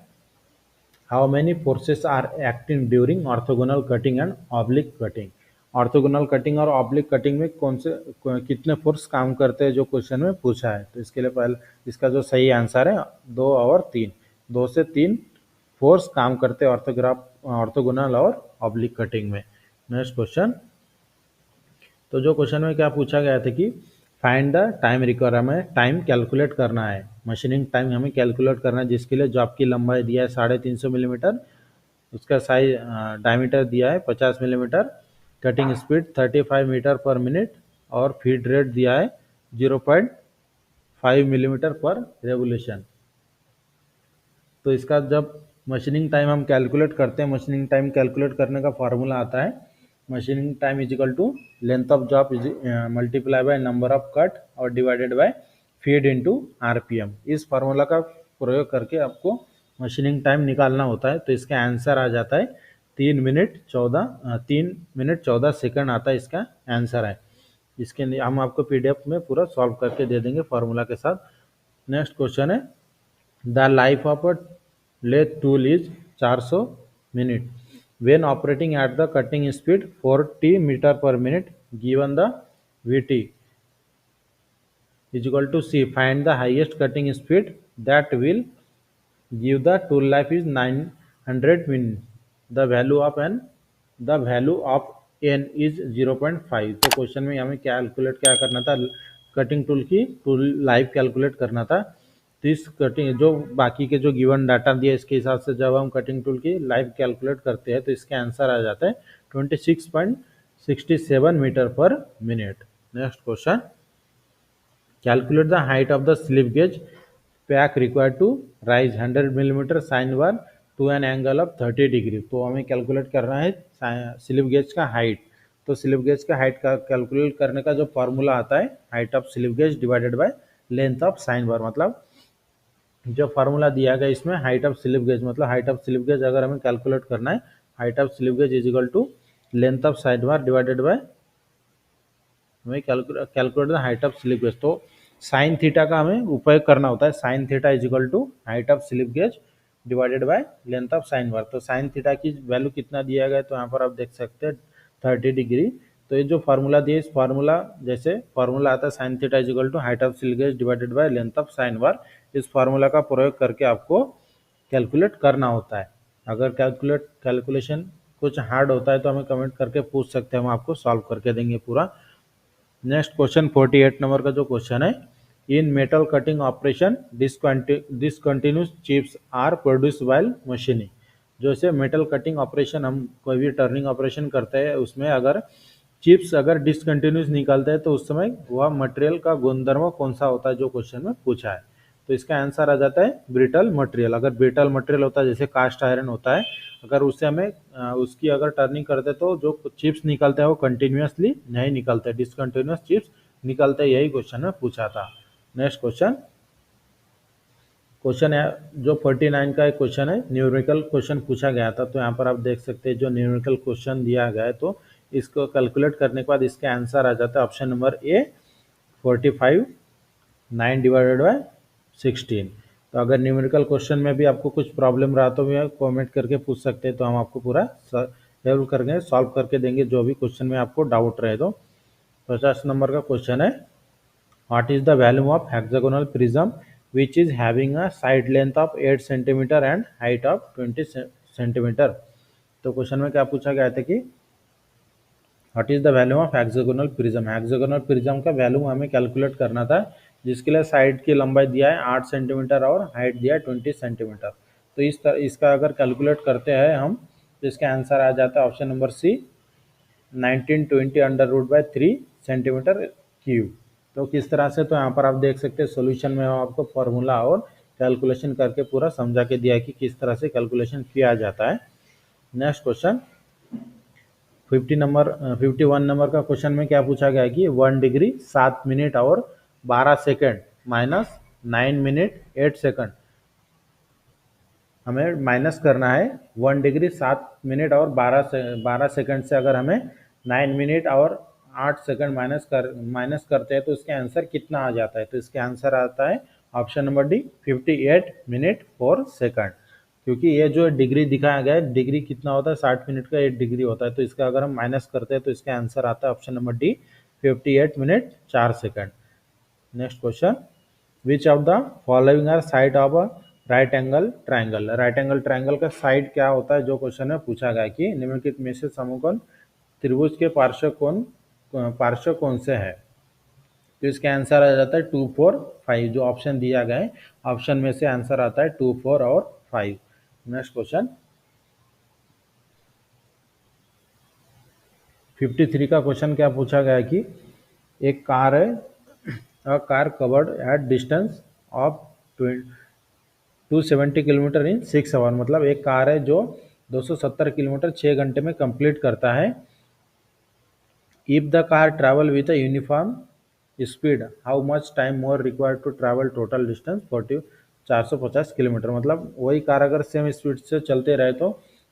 how many forces are acting during orthogonal cutting and oblique cutting. Orthogonal cutting और ऑब्लिक कटिंग में कितने फोर्स काम करते हैं, जो क्वेश्चन में पूछा है। तो इसके लिए पहले इसका जो सही आंसर है 2 और 3, 2 से 3 फोर्स काम करते हैं ऑर्थोगोनल और ऑब्लिक कटिंग में। नेक्स्ट क्वेश्चन, तो जो क्वेश्चन में क्या पूछा गया था कि फाइंड द टाइम रिक्वायर, हमें टाइम कैलकुलेट करना है, मशीनिंग टाइम हमें कैलकुलेट करना है, जिसके लिए जॉब की लंबाई दिया है 350 मिलीमीटर, उसका साइज डायमीटर दिया है 50 मिलीमीटर, कटिंग स्पीड 35 मीटर पर मिनट और फीड रेट दिया है 0.5 मिलीमीटर पर रेवोल्यूशन। तो इसका जब मशीनिंग टाइम हम कैलकुलेट करते हैं, मशीनिंग टाइम कैलकुलेट करने का फार्मूला आता है machining time equal to length of job multiply by number of cut और divided by feed into RPM. इस फार्मूला का प्रयोग करके आपको मशीनिंग टाइम निकालना होता है। तो इसका आंसर आ जाता है 3 मिनट 14 सेकंड आता है, इसका आंसर है। इसके लिए हम आपको पीडीएफ में पूरा सॉल्व करके दे देंगे फार्मूला के साथ। नेक्स्ट क्वेश्चन है, the life of a lathe tool is 400 minute when operating at the cutting speed 40 meter per minute, given the vt is equal to c, find the highest cutting speed that will give the tool life is 900 min, the value of n, the value of n is 0.5। तो क्वेश्चन में हमें कैलकुलेट क्या करना था, कटिंग टूल की टूल लाइफ कैलकुलेट करना था। तो इस कटिंग जो बाकी के जो गिवन डाटा दिया इसके हिसाब से जब हम कटिंग टूल की लाइफ कैलकुलेट करते हैं तो इसका आंसर आ जाता है 26.67 मीटर पर minute. Next question, calculate the height of the slip gauge pack required to rise 100 mm sine bar to an angle of 30 degree. तो हमें कैलकुलेट करना है स्लिप गेज का हाइट। तो स्लिप गेज का हाइट का कैलकुलेट करने का जो फॉर्मूला आता है, height of slip gauge divided by length of sine bar. मतलब जो फार्मूला दिया गया इसमें हाइट ऑफ स्लिप गेज, मतलब हाइट ऑफ स्लिप गेज अगर हमें कैलकुलेट करना है, height of slip gauge is equal to length of side bar divided bye हमें calculate the height of slip gauge. तो साइन थीटा का हमें उपयोग करना होता है। Sine theta is equal to height of slip gauge divided by length of sine bar. तो साइन थीटा की वैल्यू कितना दिया गया है, तो यहाँ पर आप देख सकते हैं 30 डिग्री। तो ये जो फार्मूला दिया इस फार्मूला जैसे फार्मूला आता है sine theta is equal to height of slip gauge divided by length of sine bar, इस फार्मूला का प्रयोग करके आपको कैलकुलेट करना होता है। अगर कैलकुलेशन कुछ हार्ड होता है तो हमें कमेंट करके पूछ सकते हैं, हम आपको सॉल्व करके देंगे पूरा। नेक्स्ट क्वेश्चन 48 नंबर का जो क्वेश्चन है, in metal cutting operation discontinuous chips are produce while machining. जैसे मेटल कटिंग ऑपरेशन हम कोई भी टर्निंग ऑपरेशन करते हैं उसमें अगर चिप्स अगर डिसकंटिन्यूस निकलते हैं तो उस समय वह मटेरियल का गुणधर्म कौन सा होता है, जो क्वेश्चन में पूछा है। तो इसका आंसर आ जाता है ब्रिटल मटेरियल। अगर ब्रिटल मटेरियल होता है जैसे कास्ट आयरन होता है, अगर उससे हमें उसकी अगर टर्निंग करते तो जो चिप्स निकलते हैं वो कंटिन्यूसली नहीं निकलते, डिसकंटिन्यूस चिप्स निकलते, यही क्वेश्चन में पूछा था। नेक्स्ट क्वेश्चन है जो 49 का एक क्वेश्चन है, न्यूमेरिकल क्वेश्चन पूछा गया था। तो यहाँ पर आप देख सकते हैं जो न्यूमेरिकल क्वेश्चन दिया गया है, तो इसको कैलकुलेट करने के बाद इसका आंसर आ जाता है option number A 45 9 divided by 16। तो अगर न्यूमेरिकल क्वेश्चन में भी आपको कुछ प्रॉब्लम रहा तो भी कमेंट करके पूछ सकते हैं, तो हम आपको पूरा हेल्प करके सॉल्व करके देंगे जो भी क्वेश्चन में आपको डाउट रहे। तो 50 नंबर का क्वेश्चन है, what is the value of hexagonal prism which is having a side length of 8 centimetre and height of 20 centimetre. तो क्वेश्चन में क्या पूछा गया था कि what is the value of hexagonal prism. Hexagonal prism का वैल्यू हमें कैलकुलेट करना था, जिसके लिए साइड की लंबाई दिया है 8 सेंटीमीटर और हाइट दिया है 20 सेंटीमीटर। तो इसका अगर कैलकुलेट करते हैं हम तो इसका आंसर आ जाता है option number C 1920 under root by 3 centimetre cube. तो किस तरह से, तो यहाँ पर आप देख सकते हैं सोल्यूशन में आपको फॉर्मूला और कैलकुलेशन करके पूरा समझा के दिया है कि किस तरह से कैलकुलेशन किया जाता है। नेक्स्ट क्वेश्चन 51 नंबर का क्वेश्चन में क्या पूछा गया है कि 1 डिग्री 7 मिनट और 12 सेकंड माइनस 9 मिनट 8 सेकंड, हमें माइनस करना है 1 डिग्री 7 मिनट और 12 सेकंड से अगर हमें 9 मिनट और 8 सेकंड माइनस करते हैं तो इसका आंसर कितना आ जाता है। तो इसका आंसर आता है option number D 58 minute 4 second. क्योंकि ये जो डिग्री दिखाया गया है, डिग्री कितना होता है 60 मिनट का 8 डिग्री होता है, तो इसका अगर हम माइनस करते हैं तो इसका आंसर आता है option number D 58 minute 4 second. Next question, which of the following are side of a right angle triangle. Right angle triangle का साइड क्या होता है, जो क्वेश्चन में पूछा गया कि निम्नलिखित में से समकोण त्रिभुज के पार्श्व कौन से है। तो इसका आंसर आ जाता है 2 4 5, जो ऑप्शन दिया गया है ऑप्शन में से आंसर आता है 2 4 और 5। नेक्स्ट क्वेश्चन 53 का क्वेश्चन क्या पूछा गया है कि एक कार है, a car covered at distance of 270 kilometre in 6 hour. मतलब एक कार है जो 270 किलोमीटर 6 घंटे में कंप्लीट करता है। If the car travel with a uniform speed, how much time more required to travel total distance 450 kilometre. मतलब वही कार अगर सेम स्पीड से चलते रहे तो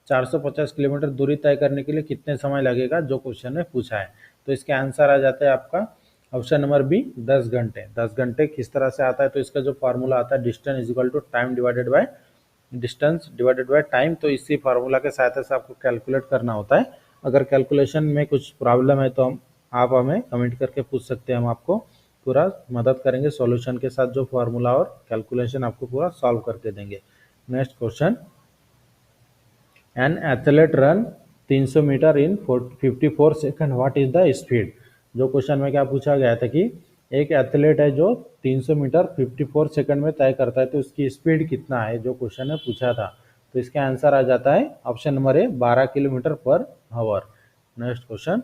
450 किलोमीटर दूरी तय करने के लिए कितने समय लगेगा, जो क्वेश्चन में पूछा है। तो इसका आंसर आ जाता है आपका ऑप्शन नंबर बी 10 घंटे। 10 घंटे किस तरह से आता है, तो इसका जो फार्मूला आता है distance is equal to time divided by time. तो इसी फार्मूला के सहायता से आपको कैलकुलेट करना होता है। अगर कैलकुलेशन में कुछ प्रॉब्लम है तो आप हमें कमेंट करके पूछ सकते हैं, हम आपको पूरा मदद करेंगे सॉल्यूशन के साथ, जो फार्मूला और कैलकुलेशन आपको पूरा सॉल्व करके देंगे। Next question, an athlete run 300 metre in 54 second, what is the speed. जो क्वेश्चन में क्या पूछा गया था कि एक एथलीट है जो 300 मीटर 54 सेकंड में तय करता है, तो उसकी स्पीड कितना है, जो क्वेश्चन में पूछा था। तो इसका आंसर आ जाता है option number A 12 kilometre per hour. Next question,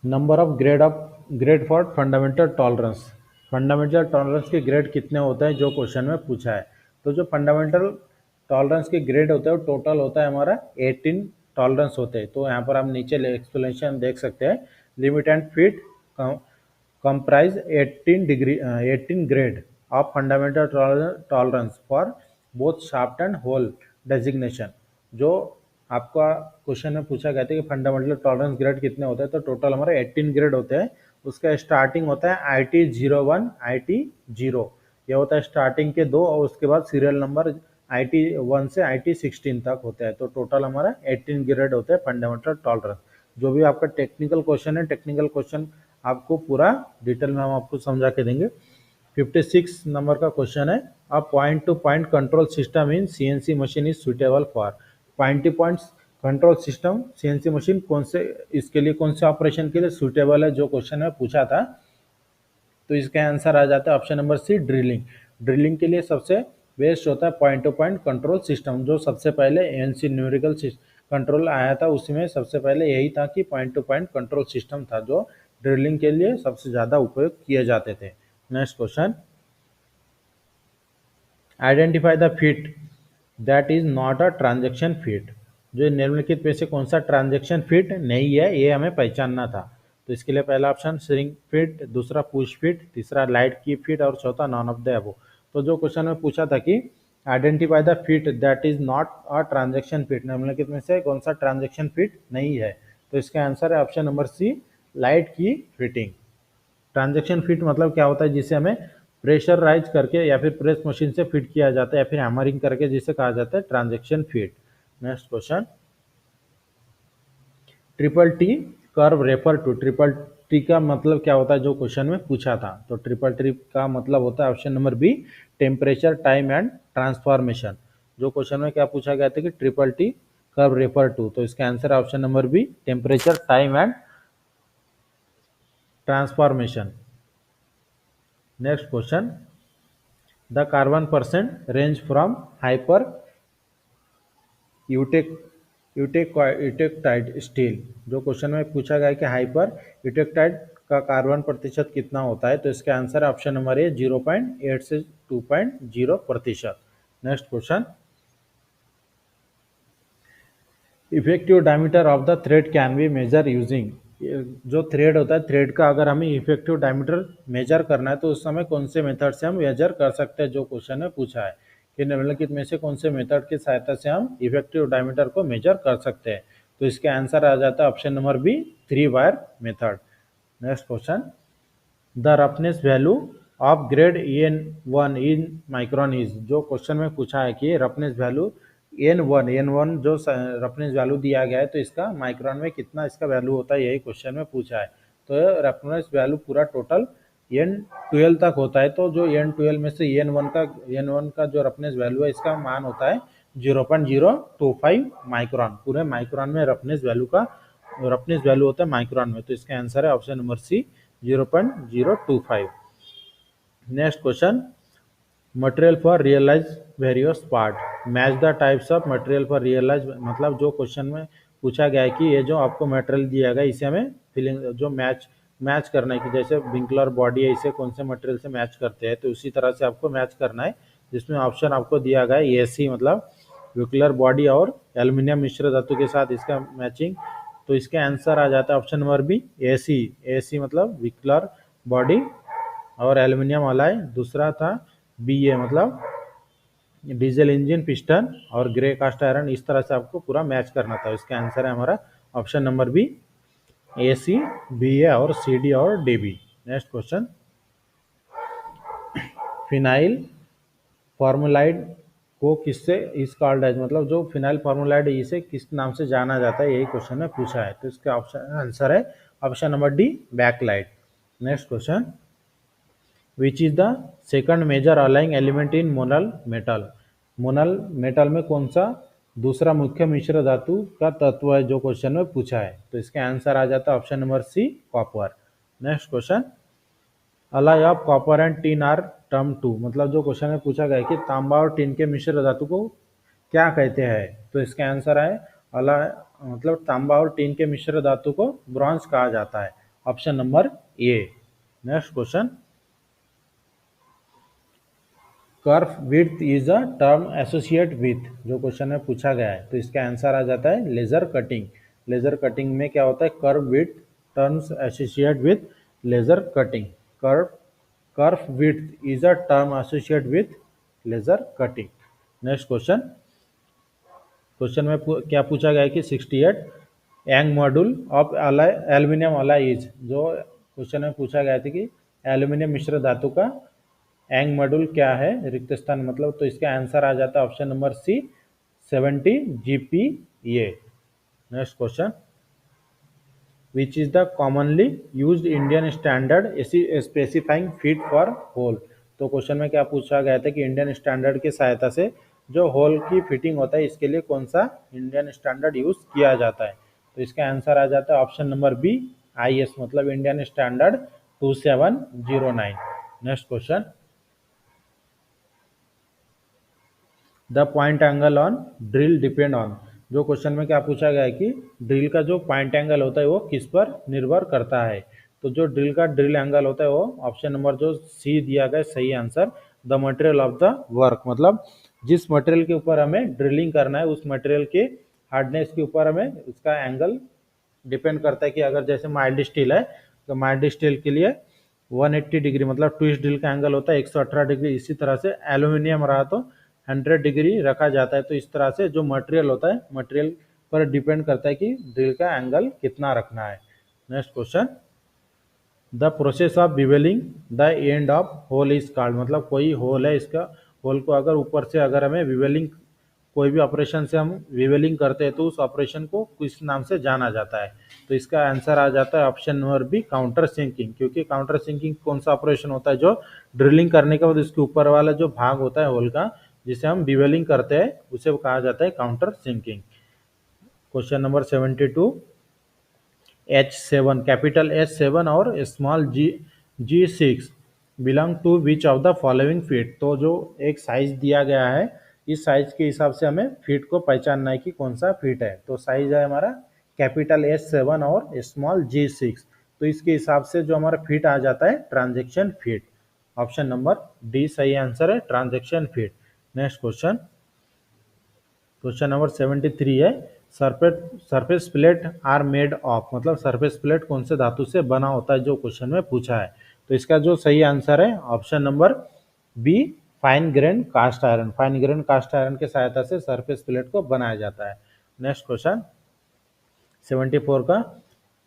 number of grade for fundamental tolerance. Fundamental tolerance के ग्रेड कितने होते हैं, जो क्वेश्चन में पूछा है। तो जो फंडामेंटल टॉलरेंस के ग्रेड होते हैं वो टोटल होता है हमारा 18 टॉलरेंस होते हैं। तो यहाँ पर आप नीचे एक्सप्लेनेशन देख सकते हैं, limit and fit comprise 18 grade of fundamental tolerance for both shaft and hole designation। जो आपका क्वेश्चन में पूछा गया था कि फंडामेंटल टॉलरेंस ग्रेड कितने होते हैं, तो टोटल हमारे 18 ग्रेड होते हैं। उसका स्टार्टिंग होता है IT01 IT0, ये होता है स्टार्टिंग के दो, और उसके बाद सीरियल नंबर IT1 से IT16 तक होता है। तो टोटल हमारा 18 ग्रेड होता है फंडामेंटल टॉलरेंस। जो भी आपका टेक्निकल क्वेश्चन है, टेक्निकल क्वेश्चन आपको पूरा डिटेल में हम आपको समझा के देंगे। 56 नंबर का क्वेश्चन है, a point to point control system in CNC machine is suitable for. Point to point control system CNC machine कौन से, इसके लिए कौन से ऑपरेशन के लिए सुटेबल है, जो क्वेश्चन में पूछा था। तो इसका आंसर आ जाता है option number C drilling. Drilling के लिए सबसे बेस्ट होता है point to point control system. जो सबसे पहले एएनसी न्यूमेरिकल कंट्रोल आया था उसमें सबसे पहले यही था कि point to point control system था, जो ड्रिलिंग के लिए सबसे ज़्यादा उपयोग किए जाते थे। Next question, identify the fit that is not a transaction fit. जो निम्नलिखित में से कौन सा ट्रांजेक्शन फिट नहीं है, ये हमें पहचानना था। तो इसके लिए पहला ऑप्शन श्रिंक फिट, दूसरा पुश फिट, तीसरा लाइट की फिट और चौथा नॉन ऑफ द अबव। तो जो क्वेश्चन में पूछा था कि identify the fit that is not a transaction fit, निम्नलिखित में से कौन सा ट्रांजेक्शन फिट नहीं है, तो इसका आंसर है ऑप्शन नंबर सी लाइट की फिटिंग। ट्रांजेक्शन फिट मतलब क्या होता है, जिसे हमें प्रेशराइज करके या फिर प्रेस मशीन से फिट किया जाता है या फिर हैमरिंग करके, जिसे कहा जाता है transition fit. Next question, triple T curve refer to. Triple T का मतलब क्या होता है, जो क्वेश्चन में पूछा था। तो ट्रिपल टी का मतलब होता है option number B temperature time and transformation. जो क्वेश्चन में क्या पूछा गया था कि triple T curve refer to, तो इसका आंसर है option number B temperature time and transformation. Next question, the carbon percent range from hyper eutectoid steel. जो क्वेश्चन में पूछा गया है कि हाइपर यूटेक्टाइड का कार्बन प्रतिशत कितना होता है, तो इसका आंसर है ऑप्शन नंबर ए 0.8 से 2.0%। Next question, effective diameter of the thread can be measure using. जो थ्रेड होता है, थ्रेड का अगर हमें इफेक्टिव डायमीटर मेजर करना है तो उस समय कौन से मेथड से हम मेजर कर सकते हैं, जो क्वेश्चन में पूछा है कि निम्नलिखित में से कौन से मेथड की सहायता से हम इफेक्टिव डायमीटर को मेजर कर सकते हैं। तो इसके आंसर आ जाता है option number B 3 wire method. Next question, the roughness value of grade N1 in micron is. जो क्वेश्चन में पूछा है कि रफनेस वैल्यू N1 जो रफनेस वैल्यू दिया गया है, तो इसका माइक्रोन में कितना इसका वैल्यू होता है, यही क्वेश्चन में पूछा है। तो रफनेस वैल्यू पूरा टोटल N12 तक होता है। तो जो N12 में से N1 का जो रफनेस वैल्यू है, इसका मान होता है 0.025 माइक्रोन। पूरे माइक्रोन में रफनेस वैल्यू होता है माइक्रोन में। तो इसका आंसर है option number C 0.025। Next question, material for realise various part, match the types of material for realise. मतलब जो क्वेश्चन में पूछा गया है कि ये जो आपको मटेरियल दिया गया, इसे हमें फिलिंग जो मैच करना है, कि जैसे विंकलर बॉडी है, इसे कौन से मटेरियल से मैच करते हैं, तो उसी तरह से आपको मैच करना है। जिसमें ऑप्शन आपको दिया गया है AC मतलब विंकलर बॉडी और एल्यूमिनियम मिश्र धातु के साथ इसका मैचिंग, तो इसका आंसर आ जाता है option number B AC. AC मतलब व्हीकलर बॉडी और एल्यूमिनियम अलाई। दूसरा था बी ए मतलब डीजल इंजन पिस्टन और ग्रे कास्ट आयरन। इस तरह से आपको पूरा मैच करना था। इसका आंसर है हमारा option number B A C B A और सी डी और D B. Next question, phenol formaldehyde को किससे इस कॉल्ड एज, मतलब जो फिनाइल फॉर्मुलाइड है इसे किस नाम से जाना जाता है, यही क्वेश्चन में पूछा है। तो इसका ऑप्शन आंसर है option number D bakelite. Next question, which is the second major alloying element in Monel metal. Monel metal में कौन सा दूसरा मुख्य मिश्र धातु का तत्व है, जो क्वेश्चन में पूछा है। तो इसका आंसर आ जाता है option number C copper. Next question, alloy of copper and tin are term to, मतलब जो क्वेश्चन में पूछा गया कि तांबा और टिन के मिश्र धातु को क्या कहते हैं। तो इसका आंसर है अलाई, मतलब तांबा और टिन के मिश्र धातु को ब्रॉन्ज कहा जाता है, option number A. Next question, curve width is a term associate with, जो क्वेश्चन में पूछा गया है। तो इसका आंसर आ जाता है लेजर कटिंग। लेजर कटिंग में क्या होता है, curve width terms associate with laser cutting. Curve width is a term associate with laser cutting. Next question, question में क्या पूछा गया है कि 68 Young modulus of aluminium alloy is, जो क्वेश्चन में पूछा गया था कि एल्यूमिनियम मिश्र धातु का एंग मॉड्यूल क्या है, रिक्त स्थान मतलब। तो इसका आंसर आ जाता है option number C 70 GPa। Next question, which is the commonly used Indian standard specifying fit for hole. तो क्वेश्चन में क्या पूछा गया था कि इंडियन स्टैंडर्ड की सहायता से जो होल की फिटिंग होता है इसके लिए कौन सा इंडियन स्टैंडर्ड यूज किया जाता है। तो इसका आंसर आ जाता है ऑप्शन नंबर बी IS मतलब Indian standard 2709। Next question, the point angle on drill depend on, जो क्वेश्चन में क्या पूछा गया है कि ड्रिल का जो पॉइंट एंगल होता है वो किस पर निर्भर करता है। तो जो ड्रिल का ड्रिल एंगल होता है वो ऑप्शन नंबर जो सी दिया गया सही answer, the material of the work, मतलब जिस मटेरियल के ऊपर हमें ड्रिलिंग करना है उस मटेरियल के हार्डनेस के ऊपर हमें उसका एंगल डिपेंड करता है। कि अगर जैसे माइल्ड स्टील है तो माइल्ड स्टील के लिए 180 डिग्री मतलब ट्विस्ट ड्रिल का एंगल होता है 118 डिग्री। इसी तरह से एल्यूमिनियम रहा तो 100 डिग्री रखा जाता है। तो इस तरह से जो मटेरियल होता है मटेरियल पर डिपेंड करता है कि ड्रिल का एंगल कितना रखना है। Next question, the process of bevelling the end of hole is called, मतलब कोई होल है इसका होल को अगर ऊपर से अगर हमें विवेलिंग कोई भी ऑपरेशन से हम विवेलिंग करते हैं तो उस ऑपरेशन को किस नाम से जाना जाता है। तो इसका आंसर आ जाता है option number B countersinking, क्योंकि काउंटर सिंकिंग कौन सा ऑपरेशन होता है जो ड्रिलिंग करने के बाद उसके ऊपर वाला जो भाग होता है होल का जिसे हम बिवेलिंग करते हैं उसे कहा जाता है countersinking. Question number 72, H7 capital H7 और small G6 belong to which of the following fit. तो जो एक साइज दिया गया है इस साइज के हिसाब से हमें फीट को पहचानना है कि कौन सा फीट है। तो साइज है हमारा कैपिटल H7 और स्मॉल G6। तो इसके हिसाब से जो हमारा फीट आ जाता है transition fit, option number D सही आंसर है transition fit. Next question, question number 73 है surface plate are made of, मतलब सरफेस प्लेट कौन से धातु से बना होता है, जो क्वेश्चन में पूछा है। तो इसका जो सही आंसर है option number B fine grain cast iron. Fine grain cast iron की सहायता से सरफेस प्लेट को बनाया जाता है। नेक्स्ट क्वेश्चन 74 का,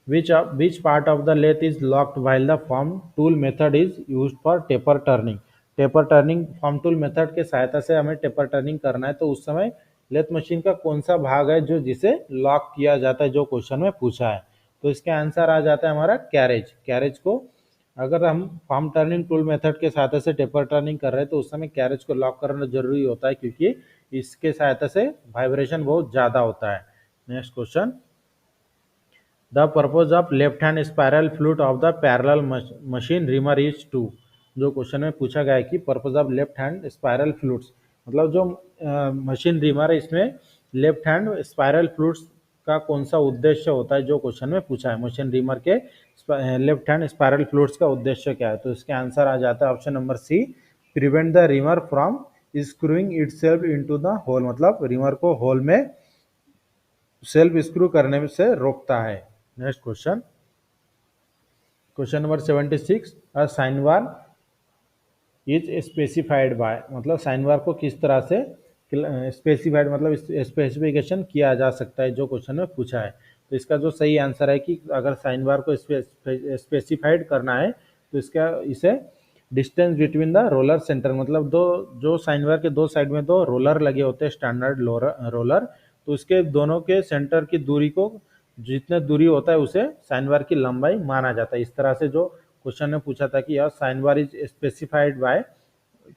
which part of the lathe is locked while the form tool method is used for taper turning. Taper turning form tool method के सहायता से हमें टेपर टर्निंग करना है तो उस समय लेथ मशीन का कौन सा भाग है जो जिसे लॉक किया जाता है, जो क्वेश्चन में पूछा है। तो इसका आंसर आ जाता है हमारा कैरेज। कैरेज को अगर हम फॉर्म टर्निंग टूल मेथड के सहायता से टेपर टर्निंग कर रहे हैं तो उस समय कैरेज को लॉक करना जरूरी होता है क्योंकि इसके सहायता से वाइब्रेशन बहुत ज़्यादा होता है। Next question, the purpose of left hand spiral flute of the parallel machine reamer is to, जो क्वेश्चन में पूछा गया है कि purpose of left hand spiral flutes, मतलब जो मशीन रिमर है इसमें लेफ्ट हैंड स्पायरल फ्लूट्स का कौन सा उद्देश्य होता है, जो क्वेश्चन में पूछा है। मशीन रिमर के लेफ्ट हैंड स्पायरल फ्लूट्स का उद्देश्य क्या है। तो इसके आंसर आ जाता है option number C prevent the reamer from screwing itself into the hole, मतलब रिमर को होल में सेल्फ स्क्रू करने से रोकता है। Next question, question number 76, a sine bar is specified by, मतलब साइन बार को किस तरह से स्पेसिफाइड मतलब स्पेसिफिकेशन किया जा सकता है, जो क्वेश्चन में पूछा है। तो इसका जो सही आंसर है कि अगर साइन बार को स्पेसिफाइड करना है तो इसका इसे distance between the roller centre, मतलब दो जो साइन बार के दो साइड में दो रोलर लगे होते हैं स्टैंडर्ड रोलर, तो उसके दोनों के सेंटर की दूरी को जितने दूरी होता है उसे साइन बार की लंबाई माना जाता है। इस तरह से जो क्वेश्चन ने पूछा था कि यह sign bar is specified bye,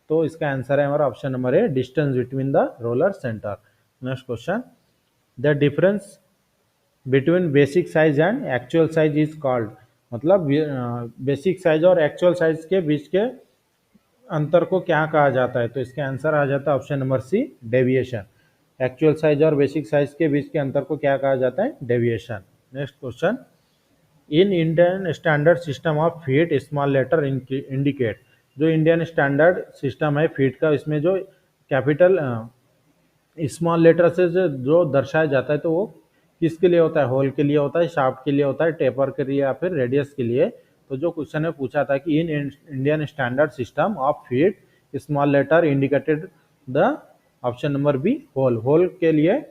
तो इसका आंसर है हमारा option number A, distance between the roller centre. Next question, the difference between basic size and actual size is called, मतलब बेसिक साइज और एक्चुअल साइज के बीच के अंतर को क्या कहा जाता है। तो इसका आंसर आ जाता है option number C, deviation. Actual size और बेसिक साइज के बीच के अंतर को क्या कहा जाता है, deviation. Next question, in Indian standard system of fit small letter indicate, जो इंडियन स्टैंडर्ड सिस्टम है फीट का, इसमें जो कैपिटल स्मॉल लेटर से जो दर्शाया जाता है तो वो किसके लिए होता है, होल के लिए होता है, शाफ्ट के लिए होता है, टेपर के लिए या फिर रेडियस के लिए। तो जो क्वेश्चन ने पूछा था कि in Indian standard system of fit small letter indicated the, option number B, hole. Hole के लिए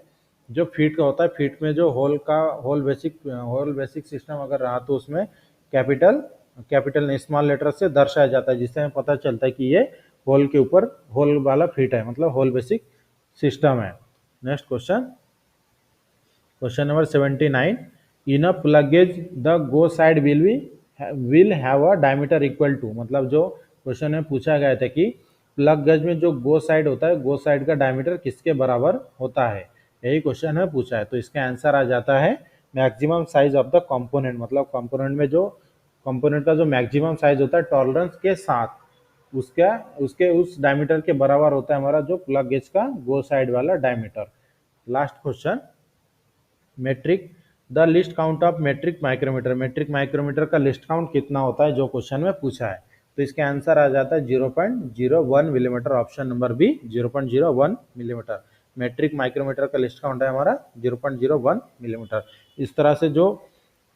जो फीट का होता है, फीट में जो होल बेसिक सिस्टम अगर रहा तो उसमें कैपिटल स्मॉल लेटर से दर्शाया जाता है, जिससे हमें पता चलता है कि ये होल के ऊपर होल वाला फीट है, मतलब होल बेसिक सिस्टम है। Next question, question number 79, in a plug gauge the go side will have a diameter equal to, मतलब जो क्वेश्चन में पूछा गया था कि प्लग गेज में जो गो साइड होता है, गो साइड का डायमीटर किसके बराबर होता है, यही क्वेश्चन है पूछा है। तो इसका आंसर आ जाता है maximum size of the component, मतलब कंपोनेंट में जो कंपोनेंट का जो मैक्सिमम साइज होता है टॉलरेंस के साथ उसका उसके उस डायमीटर के बराबर होता है हमारा जो प्लग गेज का गो साइड वाला diameter. Last question, metric the least count of metric micrometer, metric micrometer का लिस्ट काउंट कितना होता है, जो क्वेश्चन में पूछा है। तो इसका आंसर आ जाता है 0.01 millimetre, option number B, 0.01 millimetre. Metric micrometer का लिस्ट काउंट है हमारा 0.01 मिलीमीटर। इस तरह से जो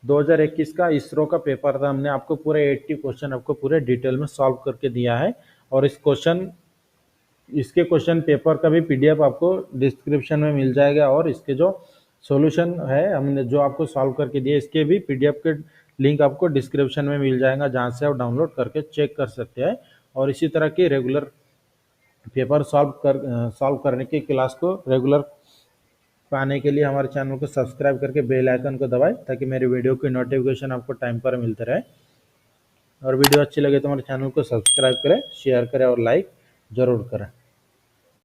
2021 का इसरो का पेपर था, हमने आपको पूरे 80 क्वेश्चन आपको पूरे डिटेल में सॉल्व करके दिया है। और इसके क्वेश्चन पेपर का भी पीडीएफ आपको डिस्क्रिप्शन में मिल जाएगा, और इसके जो सॉल्यूशन है हमने जो आपको सॉल्व करके दिए, इसके भी पीडीएफ के लिंक आपको डिस्क्रिप्शन में मिल जाएगा, जहां से आप डाउनलोड करके चेक कर सकते हैं। और इसी तरह की रेगुलर पेपर सॉल्व करने की क्लास को रेगुलर पाने के लिए हमारे चैनल को सब्सक्राइब करके बेल आइकन को दबाएं, ताकि मेरी वीडियो की नोटिफिकेशन आपको टाइम पर मिलते रहे। और वीडियो अच्छी लगे तो हमारे चैनल को सब्सक्राइब करें, शेयर करें और लाइक ज़रूर करें।